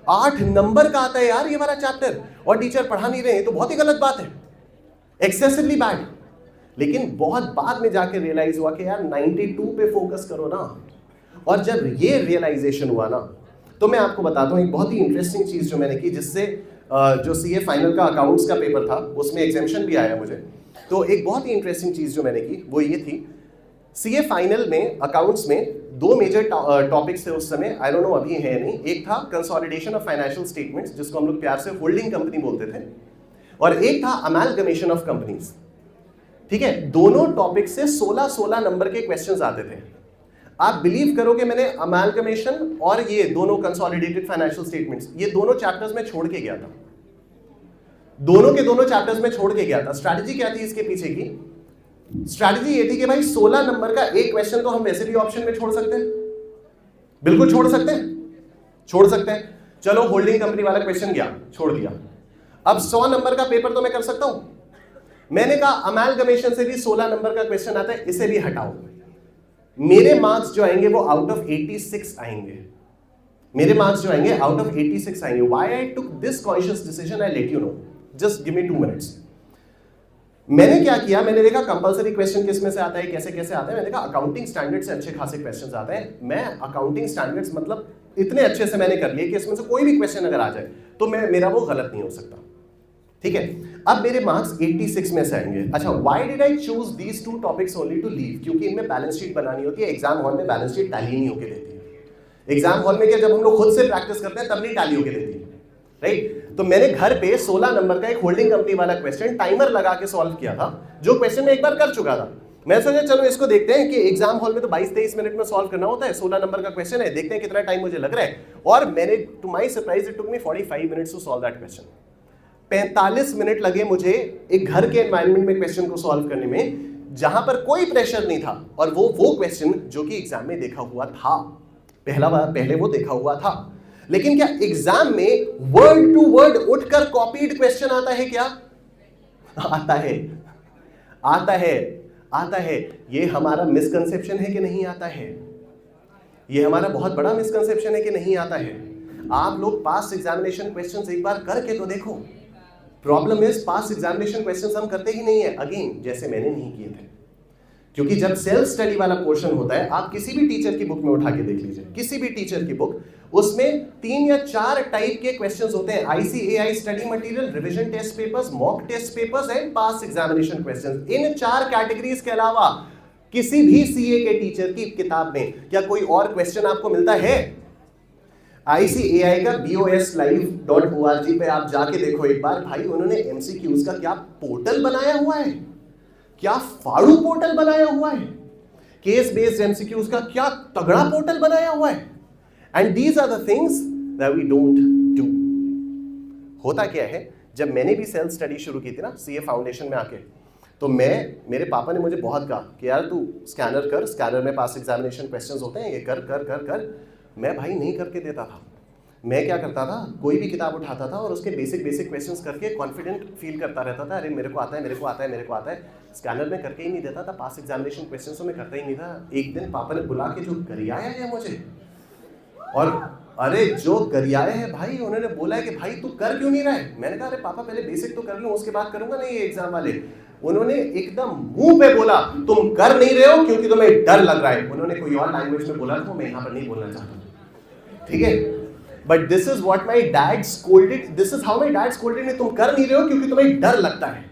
8 नंबर का आता है यार ये वाला चैप्टर, और टीचर पढ़ा नहीं रहे, तो बहुत ही गलत बात है, एक्सेसिवली बैड। लेकिन बहुत बाद में जाके रियलाइज हुआ कि यार 92 पे फोकस करो ना। और जब ये रियलाइजेशन हुआ ना, तो मैं आपको बताता हूँ एक बहुत ही इंटरेस्टिंग चीज जो मैंने की, जिससे जो सीए फाइनल का अकाउंट्स का पेपर था उसमें एग्जामिशन भी आया मुझे। तो एक बहुत ही इंटरेस्टिंग चीज जो मैंने की वो ये थी, सीए फाइनल में अकाउंट्स में 2 मेजर टॉपिक्स थे उस समय, आई डोंट नो अभी है नहीं। एक था कंसोलिडेशन ऑफ फाइनेंशियल स्टेटमेंट्स, जिसको हम लोग प्यार से होल्डिंग कंपनी बोलते थे, और एक था अमैलगमेशन ऑफ कंपनीज। ठीक है, दोनों टॉपिक से 16 नंबर के क्वेश्चंस आते थे। आप बिलीव करोगे मैंने अमैलगमेशन और ये दोनों कंसोलिडेटेड फाइनेंशियल स्टेटमेंट्स, ये दोनों चैप्टर्स में छोड़ के गया था, दोनों के दोनों चैप्टर्स में छोड़ के गया था। स्ट्रैटेजी क्या थी इसके पीछे की? स्ट्रैटेजी ये थी कि भाई 16 नंबर का एक क्वेश्चन तो हम वैसे भी ऑप्शन में छोड़ सकते हैं, बिल्कुल छोड़ सकते हैं। चलो होल्डिंग कंपनी वाला क्वेश्चन गया, छोड़ दिया। अब 100 नंबर का पेपर तो मैं कर सकता हूं। मैंने कहा अमैलगमेशन से भी 16 नंबर का क्वेश्चन आता है, इसे भी हटाओ। मेरे मार्क्स जो आएंगे वो आउट ऑफ 86 आएंगे, मेरे मार्क्स जो आएंगे आउट ऑफ 86 आएंगे। Why I took this conscious decision I let you know, just give me 2 minutes. मैंने क्या किया, मैंने देखा कंपलसरी क्वेश्चन किस में से आता है, कैसे कैसे आता है। मैंने देखा अकाउंटिंग स्टैंडर्ड से अच्छे खासे क्वेश्चंस आते हैं। मैं अकाउंटिंग स्टैंडर्ड्स मतलब इतने अच्छे से मैंने कर लिए कि इसमें से कोई भी क्वेश्चन अगर आ जाए तो मेरा वो गलत नहीं हो सकता। ठीक है, अब मेरे मार्क्स 86 में से आएंगे। अच्छा, why did I choose these 2 topics only to leave? क्योंकि इनमें बैलेंस शीट बनानी होती है, एग्जाम हॉल में बैलेंस शीट टैली नहीं होके देती है। एग्जाम हॉल में क्या, जब हम लोग खुद से प्रैक्टिस करते हैं तब नहीं टैली होके देती है, राइट? तो मैंने घर पे 16 नंबर का एक होल्डिंग कंपनी वाला क्वेश्चन टाइमर लगा के सॉल्व किया था, जो क्वेश्चन मैं एक बार कर चुका था। मैं सोचा चलो इसको देखते हैं कि एग्जाम हॉल में तो 22-23 मिनट में सॉल्व करना होता है, 16 नंबर का क्वेश्चन है, देखते हैं कितना टाइम मुझे लग रहा है। और मैंने, to my surprise, it took me 45 minutes to solve that question. 45 minute लगे मुझे एक घर के एनवायरनमेंट में क्वेश्चन को सॉल्व करने में, जहां पर कोई प्रेशर नहीं था, और वो क्वेश्चन जो कि एग्जाम में देखा हुआ था, पहले वो देखा हुआ था। लेकिन क्या एग्जाम में वर्ड टू वर्ड उठकर कॉपीड क्वेश्चन आता है क्या? आता है। ये हमारा मिसकंसेप्शन है कि नहीं आता है? ये हमारा बहुत बड़ा मिसकंसेप्शन है कि नहीं आता है। आप लोग पास एग्जामिनेशन क्वेश्चंस एक बार करके तो देखो। Problem is pass examination questions हम करते ही नहीं है, अगेन जैसे मैंने नहीं किए थे। क्योंकि जब सेल्फ स्टडी वाला पोर्शन होता है, आप किसी भी टीचर की बुक में उठा के देख लीजिए, किसी भी टीचर की बुक, उसमें 3 या 4 टाइप के क्वेश्चंस होते हैं। ICAI study material, revision test papers, mock test papers and pass examination questions. इन 4 कैटेगरीज के अलावा किसी भी सीए के टीचर की किताब में क्या कोई और क्वेश्चन आपको मिलता है? ICAI का boslive.org पे आप जाके देखो एक बार, भाई उन्होंने MCQs का क्या पोर्टल बनाया हुआ है, क्या फाड़ू पोर्टल बनाया हुआ है। केस बेस्ड MCQs का क्या तगड़ा पोर्टल बनाया हुआ है। And these are the things that we don't do. होता क्या है, जब मैंने भी सेल्फ स्टडी शुरू की थी ना सीए फाउंडेशन में आके, तो मेरे पापा ने मुझे बहुत कहा कि यार तू स्कैनर कर, स्कैनर में पास एग्जामिनेशन क्वेश्चंस होते हैं, ये कर कर कर कर। मैं भाई नहीं करके देता था। मैं क्या करता था, कोई भी किताब उठाता था और उसके बेसिक क्वेश्चंस करके कॉन्फिडेंट फील करता रहता था, अरे मेरे को आता है, मेरे को आता है, मेरे को आता है। स्कैनर में करके ही नहीं देता था, पास एग्जामिनेशन क्वेश्चंस तो मैं करता ही नहीं था। एक दिन पापा ने बुला के जो गरियाया है मुझे, और अरे जो गरियाए हैं भाई, उन्होंने बोला है कि भाई तू कर क्यों नहीं रहा है। मैंने कहा अरे पापा पहले बेसिक तो कर लूं, उसके बाद करूंगा ना ये एग्जाम वाले। उन्होंने एकदम मुंह पे बोला तुम कर नहीं रहे हो क्योंकि तुम्हें डर लग रहा है। उन्होंने कोई और लैंग्वेज में बोला था, मैं यहाँ पर नहीं बोलना चाहता, ठीक है। But this is what my dad scolded, this is how my dad scolded मी, तुम कर नहीं रहे हो क्योंकि तुम्हें डर लगता है।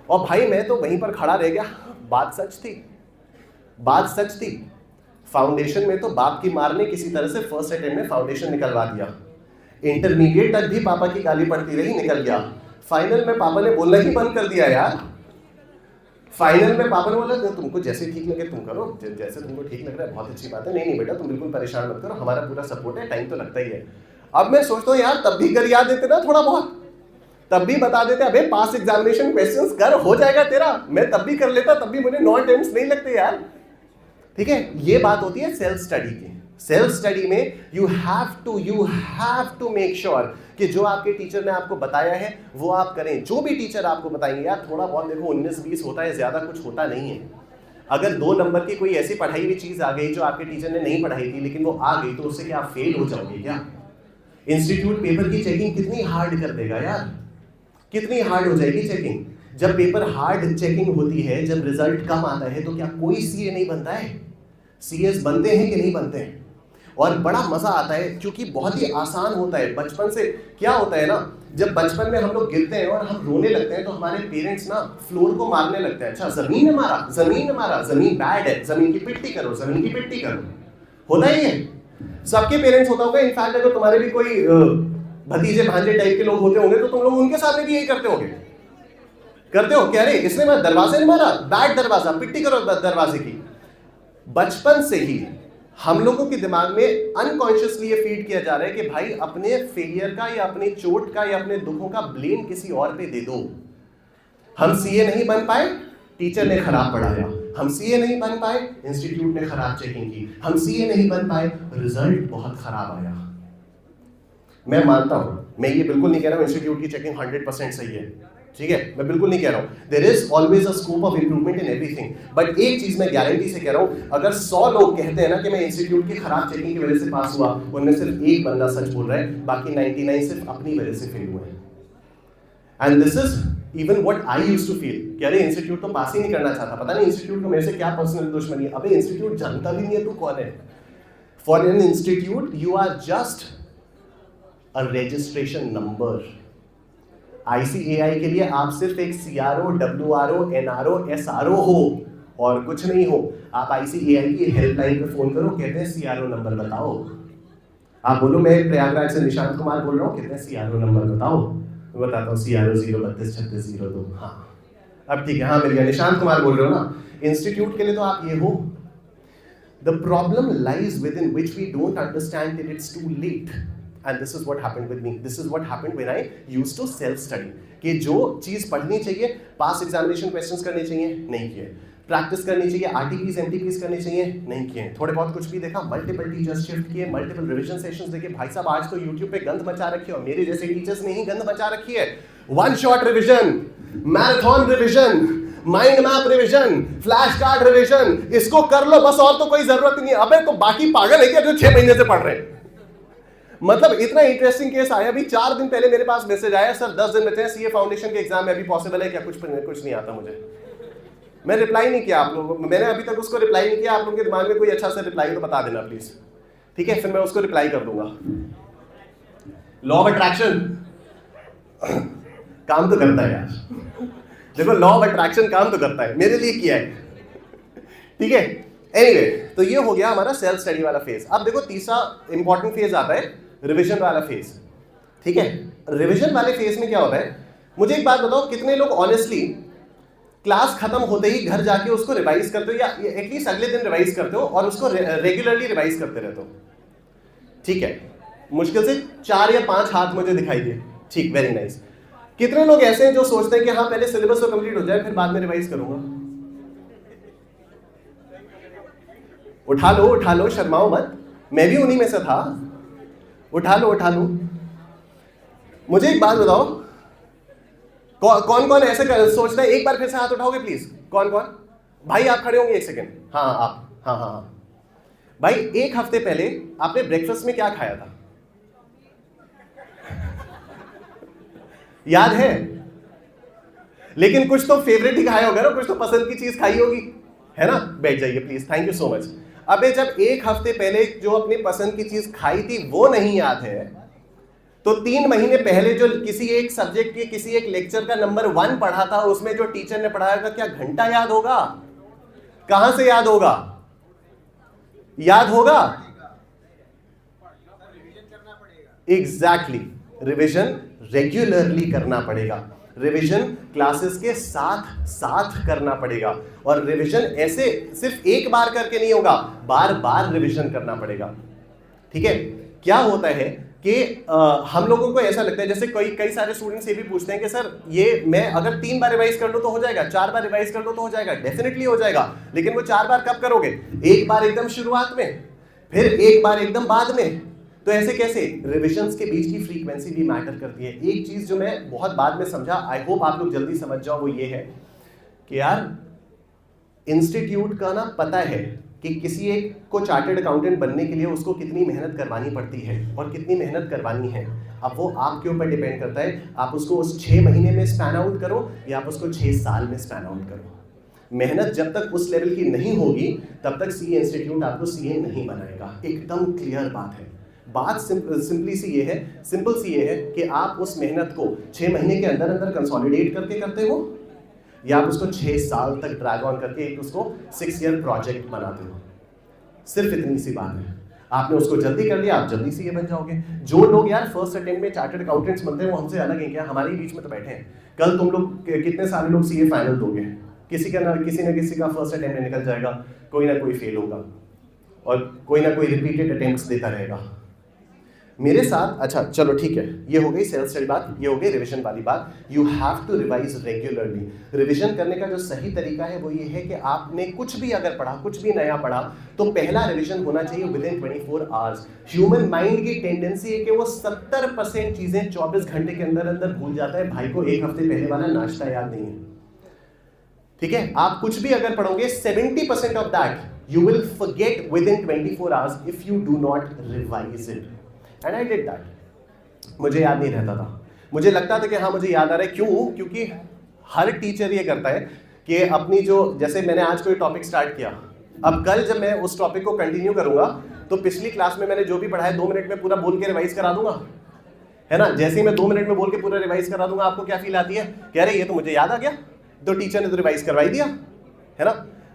और भाई मैं तो वहीं पर खड़ा रह गया। बात सच थी, बात सच थी। फाउंडेशन में तो बाप की मार ने किसी तरह से फर्स्ट अटेम्प्ट में फाउंडेशन निकलवा दिया। इंटरमीडिएट तक भी पापा की गाली पड़ती रही, निकल गया। फाइनल में पापा ने बोलना ही बंद कर दिया यार। फाइनल में पापा ने बोला तुमको जैसे ठीक लगे तुम करो, जैसे तुमको ठीक लग रहा है बहुत अच्छी बात है। नहीं बेटा तुम बिल्कुल परेशान मत करो, हमारा पूरा सपोर्ट है, टाइम तो लगता ही है। अब मैं सोचता हूँ यार तब भी गरिया देते ना थोड़ा बहुत, तब भी बता देते अबे पास एग्जामिनेशन क्वेश्चंस कर, हो जाएगा तेरा। मैं तब भी कर लेता, तब भी मुझे 9 अटेम्प्ट्स नहीं लगते यार, ठीक है। ये बात होती है सेल्फ स्टडी की। सेल्फ स्टडी में you have to make sure कि जो आपके टीचर ने आपको बताया है वो आप करें। जो भी टीचर आपको बताएंगे यार, थोड़ा बहुत देखो 19-20 होता है, ज्यादा कुछ होता नहीं है। अगर 2 नंबर की कोई ऐसी पढ़ाई हुई चीज आ गई जो आपके टीचर ने नहीं पढ़ाई थी लेकिन वो आ गई, तो उससे क्या आप फेल हो जाओगे क्या? इंस्टीट्यूट पेपर की चेकिंग कितनी हार्ड कर देगा यार, कितनी हार्ड हो जाएगी चेकिंग। जब पेपर हार्ड चेकिंग होती है, जब रिजल्ट कम आता है, तो क्या कोई सीए नहीं बनता है? सीएस बनते हैं कि नहीं बनते हैं? और बड़ा मजा आता है क्योंकि बहुत ही आसान होता है। बचपन से क्या होता है ना, जब बचपन में हम लोग गिरते हैं और हम रोने लगते हैं तो हमारे पेरेंट्स ना फ्लोर को मारने लगते हैं। अच्छा जमीन ने मारा, जमीन ने मारा, जमीन बैड है, जमीन की पिट्टी करो, जमीन की पिट्टी करो। होता ही है, सबके पेरेंट्स होता होगा। इनफैक्ट अगर तुम्हारे भी कोई भतीजे भांजे टाइप के लोग होते होंगे तो तुम लोग उनके सामने भी यही करते होंगे, करते हो क्या? अरे इसने मैं दरवाजे ने मारा, बैड दरवाजा, पिट्टी करो दरवाजे की। बचपन से ही हम लोगों के दिमाग में अनकॉन्शियसली ये फीड किया जा रहा है कि भाई अपने फेलियर का या अपनी चोट का या अपने दुखों का ब्लेम किसी और पे दे दो। हम सीए नहीं बन पाए, टीचर ने खराब पढ़ाया। हम सीए नहीं बन पाए, इंस्टीट्यूट ने खराब चेकिंग की। हम सीए नहीं बन पाए, रिजल्ट बहुत खराब आया। मैं मानता हूं, मैं ये बिल्कुल नहीं कह रहा हूं इंस्टीट्यूट की चेकिंग 100% सही है, ठीक है, मैं बिल्कुल नहीं कह रहा हूं। There is always a scope of improvement in everything. But एक चीज मैं गारंटी से कह रहा हूं, अगर 100 लोग कहते हैं ना कि मैं इंस्टीट्यूट की खराब चेकिंग की वजह से पास हुआ, उनमें सिर्फ एक बंदा सच बोल रहा है, बाकी 99 सिर्फ अपनी वजह से फेल हुए हैं। And this is even what I used to feel कि अरे इंस्टीट्यूट तो पास ही नहीं करना चाहता, पता नहीं इंस्टीट्यूट को मेरे से क्या पर्सनल दुश्मनी है। अबे इंस्टीट्यूट जानता भी नहीं है तू कौन है। For an institute you are just a registration number. ICAI के लिए आप सिर्फ एक CRO, WRO, NRO, SRO हो और कुछ नहीं हो। आप ICAI की हेल्पलाइन पे फोन करो, कहते हैं CRO नंबर बताओ। आप बोलो मैं प्रयागराज से निशांत कुमार बोल रहा हूँ, कहते हैं CRO नंबर बताओ। मैं बताता हूँ CRO 032363602। हाँ अब ठीक है, हाँ मिल गया, निशांत कुमार बोल रहे हो ना। इंस्टीट्यूट के लिए तो आप ये हो। The problem lies within which we don't understand that it's too late. And this is what happened with me. This is what happened when I used to self study. कि जो चीज पढ़नी चाहिए, पास एग्जामिनेशन क्वेश्चंस करने चाहिए, नहीं किए। Practice करनी चाहिए, RTPs, MTPs करने चाहिए, नहीं किए। थोड़े बहुत कुछ भी देखा, मल्टीपल टीचर्स शिफ्ट किए, मल्टीपल रिवीजन सेशंस देखे। भाई साहब आज तो YouTube पे गंद मचा रखी है और मेरे जैसे टीचर्स ने ही गंद मचा रखी है। 1 shot revision, marathon revision, mind map revision, flash card revision, इसको कर लो बस, और तो कोई जरूरत नहीं है। अबे तो बाकी पागल है क्या जो 6 महीने से पढ़ रहे हैं? मतलब इतना इंटरेस्टिंग केस आया, अभी 4 दिन पहले मेरे पास मैसेज आया, सर 10 दिन बचे हैं सीए फाउंडेशन के एग्जाम में, अभी पॉसिबल है क्या? कुछ नहीं आता मुझे। मैं रिप्लाई नहीं किया आप लोगों को, मैंने अभी तक उसको रिप्लाई नहीं किया। आप लोगों के दिमाग में कोई अच्छा सा रिप्लाई तो बता देना प्लीज, ठीक है, फिर मैं उसको रिप्लाई कर दूंगा। लॉ ऑफ अट्रैक्शन काम तो करता है यार, देखो लॉ ऑफ अट्रैक्शन काम तो करता है, मेरे लिए किया है, ठीक है। एनीवे, तो ये हो गया हमारा सेल्फ स्टडी वाला फेज। अब देखो तीसरा इंपॉर्टेंट फेज आता है रिवीजन वाला फेज, ठीक है। रिवीजन वाले फेज में क्या होता है, मुझे एक बात बताओ, कितने लोग ऑनेस्टली क्लास खत्म होते ही घर जाके उसको रिवाइज करते हो या एटलीस्ट अगले दिन रिवाइज करते हो और उसको रेगुलरली रिवाइज करते रहते हो? ठीक है, मुश्किल से 4 या 5 हाथ मुझे दिखाई दिए। ठीक, वेरी नाइस। कितने लोग ऐसे हैं जो सोचते हैं कि हाँ पहले सिलेबस तो कंप्लीट हो जाए फिर बाद में रिवाइज करूंगा? उठा लो, शर्माओ मत, मैं भी उन्हीं में से था। उठा लो। मुझे एक बात बताओ, कौन कौन ऐसे सोचता है? एक बार फिर से हाथ उठाओगे प्लीज। कौन कौन? भाई आप खड़े होंगे, एक सेकेंड। हाँ आप, हाँ भाई, एक हफ्ते पहले आपने ब्रेकफास्ट में क्या खाया था? याद है? लेकिन कुछ तो फेवरेट ही खाया होगा ना, कुछ तो पसंद की चीज खाई होगी, है ना? बैठ जाइए please, thank you so much. अबे जब एक हफ्ते पहले जो अपनी पसंद की चीज खाई थी वो नहीं याद है, तो 3 महीने पहले जो किसी एक सब्जेक्ट के किसी एक लेक्चर का नंबर 1 पढ़ा था, उसमें जो टीचर ने पढ़ाया था, क्या घंटा याद होगा? कहां से याद होगा? याद होगा? एग्जैक्टली, रिविजन रेगुलरली करना पड़ेगा, रिवीजन क्लासेस के साथ साथ करना पड़ेगा। और रिवीजन ऐसे सिर्फ एक बार करके नहीं होगा, बार बार रिवीजन करना पड़ेगा। ठीक है? क्या होता है कि हम लोगों को ऐसा लगता है, जैसे कई सारे स्टूडेंट्स ये भी पूछते हैं कि सर ये मैं अगर 3 बार रिवाइज कर लूं तो हो जाएगा, 4 बार रिवाइज कर लूं तो हो जाएगा? डेफिनेटली हो जाएगा, लेकिन वो 4 बार कब करोगे? एक बार एकदम शुरुआत में, फिर एक बार एकदम बाद में। तो ऐसे कैसे? रिविजन्स के बीच की फ्रीक्वेंसी भी मैटर करती है। एक चीज जो मैं बहुत बाद में समझा, आई होप आप लोग जल्दी समझ जाओ, वो ये है कि यार इंस्टीट्यूट का ना पता है कि किसी एक को चार्टर्ड अकाउंटेंट बनने के लिए उसको कितनी मेहनत करवानी पड़ती है और कितनी मेहनत करवानी है। अब वो आपके ऊपर डिपेंड करता है, आप उसको उस 6 महीने में स्पैन आउट करो या आप उसको 6 साल में स्पैन आउट करो। मेहनत जब तक उस लेवल की नहीं होगी तब तक सीए इंस्टीट्यूट आपको सीए नहीं बनाएगा। एकदम क्लियर बात है। बात सिंपल सी ये है कि आप उस मेहनत को 6 महीने के अंदर अंदर कंसोलिडेट करके करते हो या आप उसको 6 साल तक ड्रैग ऑन करके एक उसको 6 ईयर प्रोजेक्ट बनाते हो। सिर्फ इतनी सी बात है। आपने उसको जल्दी कर लिया, आप जल्दी सीए बन जाओगे। जो लोग यार फर्स्ट अटेम्प्ट में चार्टर्ड अकाउंटेंट्स बनते हैं वो हमसे अलग हैं क्या? हमारे बीच में तो बैठे हैं। कल तुम लोग कितने सारे लोग सीए फाइनल दोगे? किसी न किसी का फर्स्ट अटेम्प्ट में निकल जाएगा, कोई ना कोई फेल होगा और कोई ना कोई रिपीटेड अटेम्प्ट्स देता रहेगा। मेरे साथ, अच्छा चलो ठीक है, ये हो गई सेल्फ स्टडी बात, ये हो गई रिवीजन वाली बात। You have to revise regularly. Revision करने का जो सही तरीका है वो ये है कि आपने कुछ भी अगर पढ़ा, कुछ भी नया पढ़ा, तो पहला रिवीजन होना चाहिए within 24 hours. Human mind की टेंडेंसी है कि वो 70% चीजें 24 घंटे के अंदर अंदर भूल जाता है। भाई को एक हफ्ते पहले वाला नाश्ता याद नहीं है। ठीक है? आप कुछ भी अगर पढ़ोगे 70% of that you will forget with in 24 hours if you do not revise it. And I did that. मुझे याद नहीं रहता था, मुझे लगता था कि हाँ मुझे याद आ रहा है। क्यों? क्योंकि हर टीचर ये करता है कि अपनी जो, जैसे मैंने आज कोई टॉपिक स्टार्ट किया, अब कल जब मैं उस टॉपिक को कंटिन्यू करूंगा तो पिछली क्लास में मैंने जो भी पढ़ा है 2 मिनट में पूरा बोल के रिवाइज करा दूंगा, है ना? जैसे ही मैं 2 मिनट में बोल के पूरा रिवाइज करा दूंगा, आपको क्या फील आती है कि अरे ये तो मुझे याद आ गया, तो टीचर ने तो रिवाइज करवाई दिया, है ना?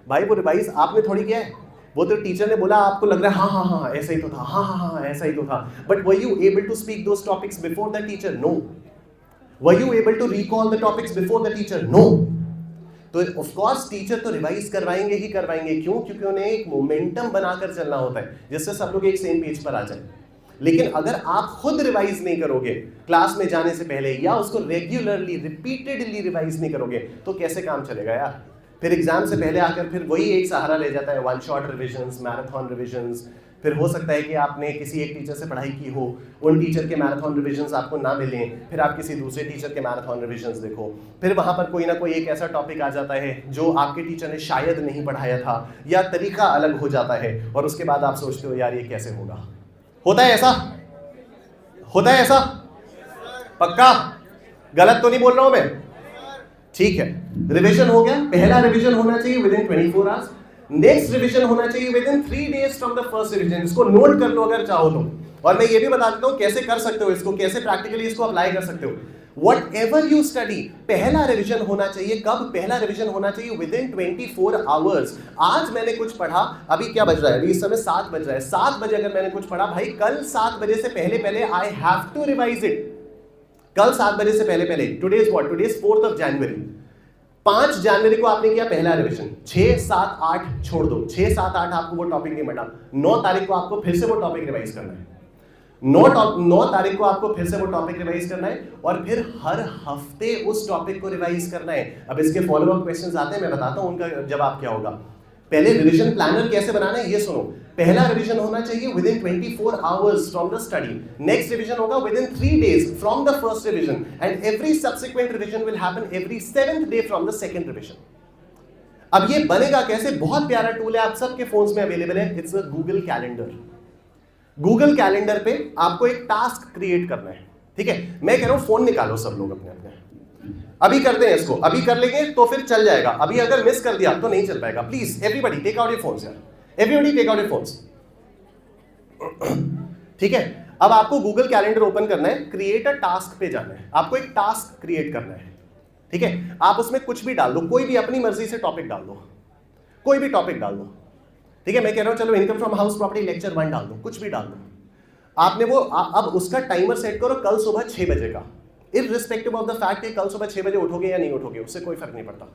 भाई वो रिवाइज आपने थोड़ी किया है, वो तो टीचर ने बोला, आपको लग रहा है हाँ ऐसा ही तो था, हाँ ऐसा ही तो था। But were you able to speak those topics before the teacher? No. Were you able to recall the topics before the teacher? No. तो ऑफ कोर्स टीचर तो रिवाइज करवाएंगे ही करवाएंगे। क्यों? क्योंकि उन्हें एक मोमेंटम बनाकर चलना होता है जिससे सब लोग एक सेम पेज पर आ जाए। लेकिन अगर आप खुद रिवाइज नहीं करोगे क्लास में जाने से पहले, या उसको रेगुलरली रिपीटेडली रिवाइज नहीं करोगे, तो कैसे काम चलेगा यार? फिर एग्जाम से पहले आकर फिर वही एक सहारा ले जाता है, 1 शॉट रिविजन्स, मैराथन रिविजन्स। फिर हो सकता है कि आपने किसी एक टीचर से पढ़ाई की हो, उन टीचर के मैराथन रिविजन्स आपको ना मिलें, फिर आप किसी दूसरे टीचर के मैराथन रिविजन्स देखो। फिर वहाँ पर कोई ना कोई एक ऐसा टॉपिक आ जाता है जो आपके टीचर ने शायद नहीं पढ़ाया था, या तरीका अलग हो जाता है, और उसके बाद आप सोचते हो यार ये कैसे होगा। होता है ऐसा? होता है ऐसा? पक्का? गलत तो नहीं बोल रहा हूं मैं? ठीक है, रिवीजन हो गया। पहला रिवीजन होना चाहिए within 24 hours. Next revision होना चाहिए within 3 days from the first revision. इसको नोट कर लो अगर चाहो तो, और मैं ये भी बता देता हूं कैसे कर सकते हो इसको, कैसे प्रैक्टिकली इसको अप्लाई कर सकते हो। Whatever you study, पहला रिवीजन होना चाहिए। कब पहला रिवीजन होना चाहिए? Within 24 hours. आज मैंने कुछ पढ़ा, अभी क्या बज रहा है? अभी इस समय 7 बज रहा है। 7 बजे अगर मैंने कुछ पढ़ा, भाई कल 7 बजे से पहले I have to revise it. कल 7 बजे से पहले। Today is what? Today is 4th January. 5 जनवरी को आपने किया पहला रिवीजन। 6, 7, 8 छोड़ दो, 6, 7, 8 आपको वो टॉपिक नहीं पढ़ना। 9 तारीख को आपको फिर से वो टॉपिक रिवाइज करना है। 9 तारीख को आपको फिर से वो टॉपिक रिवाइज करना है और फिर हर हफ्ते उस टॉपिक को रिवाइज करना है। अब इसके फॉलो अप क्वेश्चंस आते हैं, मैं बताता हूं उनका जवाब क्या होगा। पहले रिवीजन प्लानर कैसे बनाना है ये सुनो। पहला रिवीजन होना चाहिए within 24 hours from the study. Next revision होगा within 3 days from the first revision and every subsequent revision will happen every 7th day from the second revision. अब ये बनेगा कैसे? बहुत प्यारा टूल है, आप सबके फोन्स में अवेलेबल है, it's a Google calendar. Google calendar पे आपको एक टास्क क्रिएट करना है, ठीक है। मैं कह रहा हूं फोन निकालो सब लोग अपने अपने, अभी करते हैं इसको, अभी कर लेंगे तो फिर चल जाएगा, अभी अगर मिस कर दिया तो नहीं चल पाएगा। Please everybody take out your phones यार, everybody take out your phones, ठीक है। अब आपको गूगल कैलेंडर ओपन करना है, क्रिएट अ टास्क पे जाना है, आपको एक टास्क क्रिएट करना है, ठीक है। आप उसमें कुछ भी डाल दो, कोई भी अपनी मर्जी से टॉपिक डाल दो, कोई भी टॉपिक डाल दो, ठीक है। मैं कह रहा हूं चलो income from house property lecture 1 डाल दो, कुछ भी डाल दो। आपने वो अब उसका टाइमर सेट करो कल सुबह 6 बजे का, इररिस्पेक्टिव ऑफ द फैक्ट कि कल सुबह 6 बजे उठोगे या नहीं उठोगे, उससे कोई फर्क नहीं पड़ता।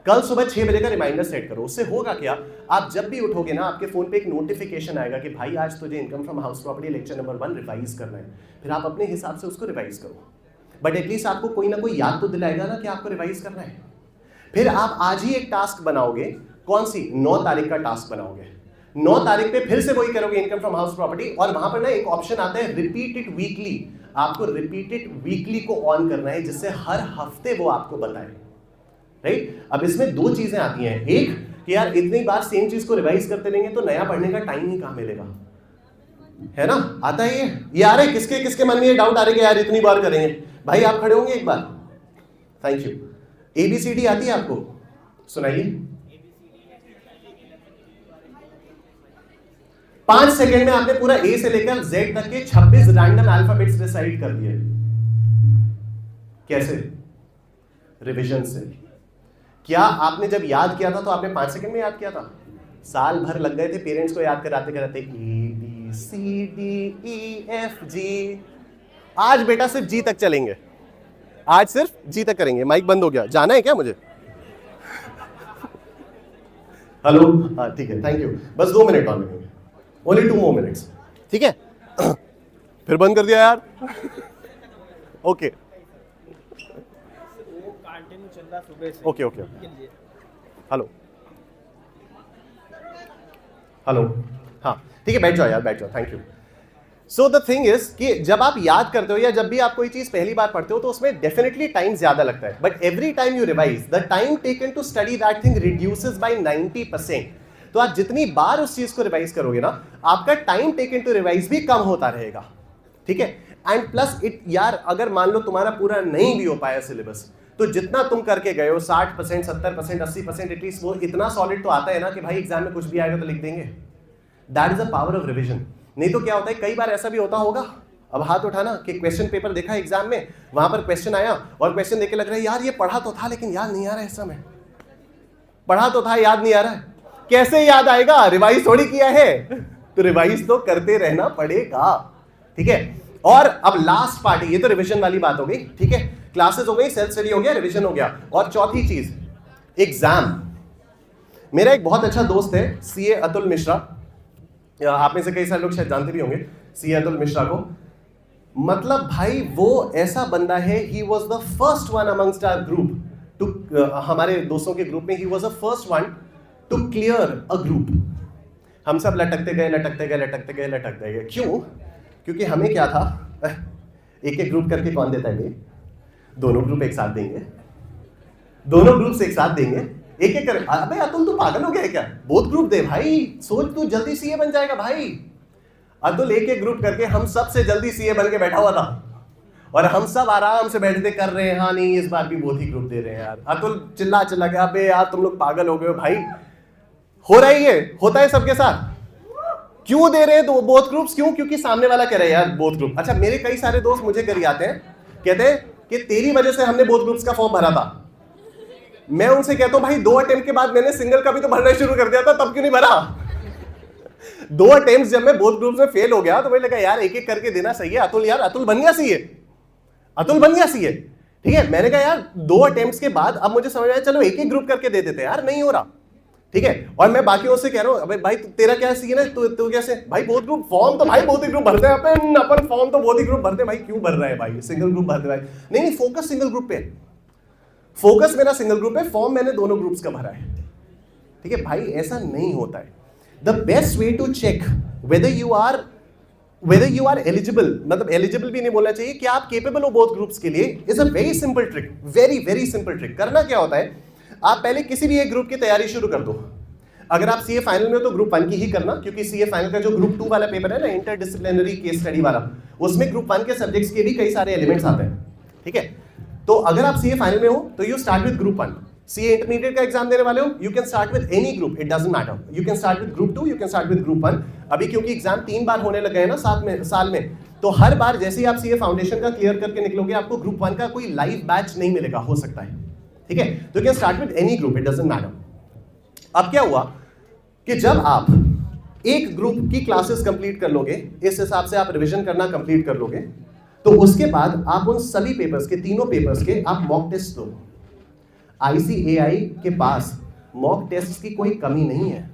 कल सुबह 6 बजे का रिमाइंडर सेट करो, उससे होगा क्या, आप जब भी उठोगे ना आपके फोन पे एक नोटिफिकेशन आएगा कि भाई आज तुझे income from house property lecture number 1 revise करना है। फिर आप अपने हिसाब से उसको रिवाइज करो, बट एटलीस्ट आपको कोई ना कोई याद तो दिलाएगा ना कि आपको रिवाइज करना है। फिर आप आज ही एक टास्क बनाओगे, कौन सी? 9 तारीख का टास्क बनाओगे। 9 तारीख पे फिर से वही करोगे इनकम फ्रॉम हाउस प्रॉपर्टी, और वहां पर ना एक ऑप्शन आता है रिपीट इट वीकली। आपको रिपीट इट वीकली को ऑन करना है, जिससे हर हफ्ते वो आपको बताए, राइट। अब इसमें 2 चीजें आती हैं, एक कि यार इतनी बार सेम चीज को रिवाइज करते रहेंगे तो नया पढ़ने का टाइम ही कहां मिलेगा, है ना। आता है ये आ रहा है, किसके किसके मन में ये डाउट आ रहा है कि यार इतनी बार करेंगे? भाई आप खड़े होंगे एक बार, थैंक यू। ABCD आती है आपको? सुनाइए। 5 सेकंड में आपने पूरा A से लेकर Z तक के 26 रैंडम अल्फाबेट्स डिसाइड कर दिए। कैसे? रिवीजन से। क्या आपने जब याद किया था तो आपने 5 सेकंड में याद किया था? साल भर लग गए थे पेरेंट्स को याद कराते कराते, ABCDEFG। आज बेटा सिर्फ G तक चलेंगे, आज सिर्फ G तक करेंगे। माइक बंद हो गया, जाना है क्या मुझे? हेलो, हाँ ठीक है, थैंक यू। बस 2 मिनट और लगेंगे, ओनली 2 more minutes, ठीक है। फिर बंद कर दिया यार। Okay okay okay, hello hello, हाँ ठीक है, बैठ जाओ यार, बैठ जाओ, thank you. So the thing is कि जब आप याद करते हो या जब भी आप कोई चीज पहली बार पढ़ते हो तो उसमें डेफिनेटली टाइम ज्यादा लगता है, but every time you revise the time taken to study that thing reduces by 90%। तो आप जितनी बार उस चीज को रिवाइज करोगे ना, आपका टाइम टेकन टू रिवाइज भी कम होता रहेगा, ठीक है। एंड प्लस इट यार, अगर मान लो तुम्हारा पूरा नहीं भी हो पाया सिलेबस, तो जितना तुम करके गए हो 60%, 70%, 80%, एटलीस्ट वो इतना सॉलिड तो आता है ना कि भाई एग्जाम में कुछ भी आएगा तो लिख देंगे। That is the power of revision. नहीं तो क्या होता है, कई बार ऐसा भी होता होगा, अब हाथ उठाना कि क्वेश्चन पेपर देखा एग्जाम में, वहां पर क्वेश्चन आया और क्वेश्चन देख के लग रहा है यार ये पढ़ा तो था लेकिन याद नहीं आ रहा है, इस समय पढ़ा तो था याद नहीं आ रहा है। कैसे याद आएगा, रिवाइज थोड़ी किया है, तो रिवाइज तो करते रहना पड़ेगा, ठीक है। और अब लास्ट पार्ट, ये तो रिवीजन वाली बात हो गई, ठीक है। क्लासेस हो गई, सेल्फ स्टडी हो गया, रिवीजन हो गया, और चौथी चीज एग्जाम। मेरा एक बहुत अच्छा दोस्त है CA अतुल मिश्रा, आप में से कई सारे लोग शायद जानते भी होंगे CA अतुल मिश्रा को। मतलब भाई वो ऐसा बंदा है, he was the first one amongst our group too, हमारे दोस्तों के ग्रुप में he was the first one to clear a group. हम सब लटकते गए लटकते गए लटकते गए लटकते गए, क्यों? क्योंकि हमें क्या था, एक एक ग्रुप करके कौन देता है, दोनों ग्रुप एक साथ देंगे, दोनों ग्रुप एक साथ देंगे, एक एक कर। अबे अतुल तू पागल हो गया है क्या, बोथ ग्रुप दे भाई, सोच तू जल्दी CA बन जाएगा भाई। अतुल एक एक ग्रुप करके हम सबसे जल्दी CA बन के बैठा हुआ था, और हम सब आराम से बैठते कर रहे हैं, हाँ नहीं इस बार भी बोथ ही ग्रुप दे रहे हैं यार। अतुल चिल्ला चिल्ला के, अबे यार तुम लोग पागल हो गए हो भाई, हो रहा ही है, होता है सबके साथ। क्यों दे रहे हैं दो बोथ ग्रुप्स, क्यों? क्योंकि सामने वाला कह रहा है यार बोथ ग्रुप। अच्छा, मेरे कई सारे दोस्त मुझे करी आते हैं, कहते हैं कि तेरी वजह से हमने बोथ ग्रुप्स का फॉर्म भरा था। मैं उनसे कहता हूं भाई 2 अटेम्प्ट के बाद मैंने सिंगल का भी तो भरना शुरू कर दिया था, तब क्यों नहीं भरा? 2 अटेम्प्ट जब मैं बोथ ग्रुप्स में फेल हो गया तो मुझे लगा यार एक एक करके देना सही है। अतुल यार, अतुल बन गया CA, अतुल बन गया CA, ठीक है। मैंने कहा यार 2 अटेम्प्ट्स के बाद अब मुझे समझ आया चलो एक एक ग्रुप करके दे देते हैं यार, नहीं हो रहा, ठीक है। और मैं बाकियों से कह रहा हूं अबे भाई तेरा क्या सीन है, तू कैसे भाई बोथ ग्रुप फॉर्म तो भाई बोथ ही ग्रुप भरते हैं अपन फॉर्म तो बोथ ही ग्रुप भरते हैं भाई, क्यों भर रहा है भाई सिंगल ग्रुप भरते भाई। नहीं फोकस सिंगल ग्रुप पे, फोकस मेरा सिंगल ग्रुप है, फॉर्म मैंने दोनों ग्रुप्स का भरा है, ठीक है भाई। ऐसा नहीं होता है। The best way to check whether you are eligible, मतलब एलिजिबल भी नहीं बोलना चाहिए, कि आप केपेबल हो बोथ ग्रुप्स के लिए, is a very simple trick, very very simple trick. करना क्या होता है, आप पहले किसी भी एक ग्रुप की तैयारी शुरू कर दो। अगर आप सीए फाइनल में हो तो ग्रुप 1 की ही करना, क्योंकि सीए फाइनल का जो ग्रुप 2 वाला पेपर है ना, इंटरडिसिप्लिनरी केस स्टडी वाला, उसमें ग्रुप 1 के सब्जेक्ट्स के भी कई सारे एलिमेंट्स आते हैं, ठीक है। तो अगर आप सीए फाइनल में हो तो you start with group 1। CA intermediate का एग्जाम देने वाले हो, you can start with any group, it doesn't matter. You can start with group 2, you can start with group 1। अभी क्योंकि एग्जाम 3 बार होने लगे हैं ना साल में, तो हर बार जैसे ही आप सीए फाउंडेशन का क्लियर करके निकलोगे, आपको ग्रुप 1 का कोई लाइव बैच नहीं मिलेगा, हो सकता है, ठीक है। तो you can start with any group, it doesn't matter. अब क्या हुआ कि जब आप एक ग्रुप की क्लासेस कंप्लीट कर लोगे, इस हिसाब से आप रिवीजन करना कंप्लीट कर लोगे, तो उसके बाद आप उन सभी पेपर्स के, तीनों पेपर्स के आप मॉक टेस्ट दो। आईसीएआई के पास मॉक टेस्ट की कोई कमी नहीं है।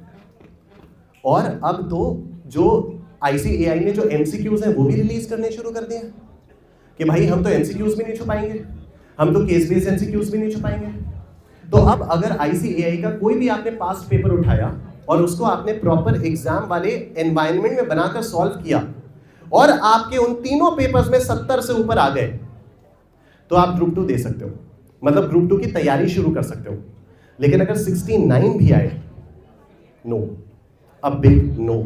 और अब तो जो आईसीएआई ने जो एमसीक्यूज हैं वो भी रिलीज करने शुरू कर दिए हैं कि भाई हम तो एमसीक्यूज भी नहीं छुपाएंगे, हम तो केस बेस्ड एमसीक्यूज भी नहीं छुपाएंगे। तो अब अगर आईसीएआई का कोई भी आपने पास्ट पेपर उठाया और उसको आपने प्रॉपर एग्जाम वाले एनवायरनमेंट में बनाकर सॉल्व किया और आपके उन तीनों पेपर्स में 70 से ऊपर आ गए, तो आप ग्रुप 2 दे सकते हो, मतलब ग्रुप 2 की तैयारी शुरू कर सकते हो। लेकिन अगर 69 भी आए, no, a big no,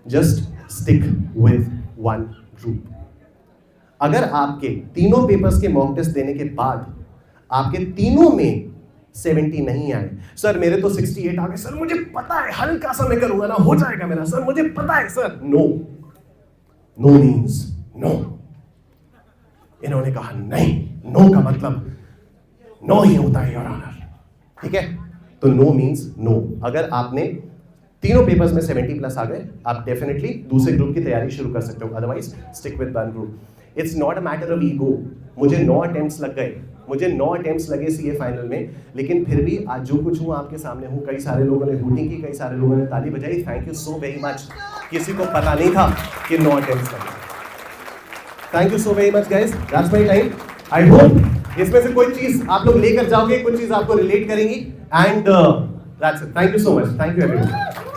just stick with one group. अगर आपके तीनों पेपर्स के मॉक टेस्ट देने के बाद आपके तीनों में 70 नहीं आए, सर मेरे तो 68 आ गए, सर मुझे पता है हल्का सा मैं करूंगा ना हो जाएगा मेरा, सर मुझे पता है sir, no, no means no. इन्होंने कहा नहीं, नो का मतलब नो ही होता है योर ऑनर, ठीक है। तो नो मीन्स नो। अगर आपने तीनों पेपर्स में 70 प्लस आ गए, आप डेफिनेटली दूसरे ग्रुप की तैयारी शुरू कर सकते हो, otherwise stick with one group. It's not a matter of ego. मुझे 9 अटेम्प्ट्स लग गए, मुझे 9 अटेम्प्ट्स लगे सीए फाइनल में, लेकिन फिर भी आज जो कुछ हूँ आपके सामने हूँ। कई सारे लोगों ने हूटिंग की, कई सारे लोगों ने ताली बजाई, thank you so very much. किसी को पता नहीं था कि 9 अटेम्प्ट्स लगे। Thank you so very much guys, that's my time. I hope इसमें से कोई चीज आप लोग लेकर जाओगे, कुछ चीज आपको रिलेट करेंगी, and that's it. Thank you so much, thank you everyone.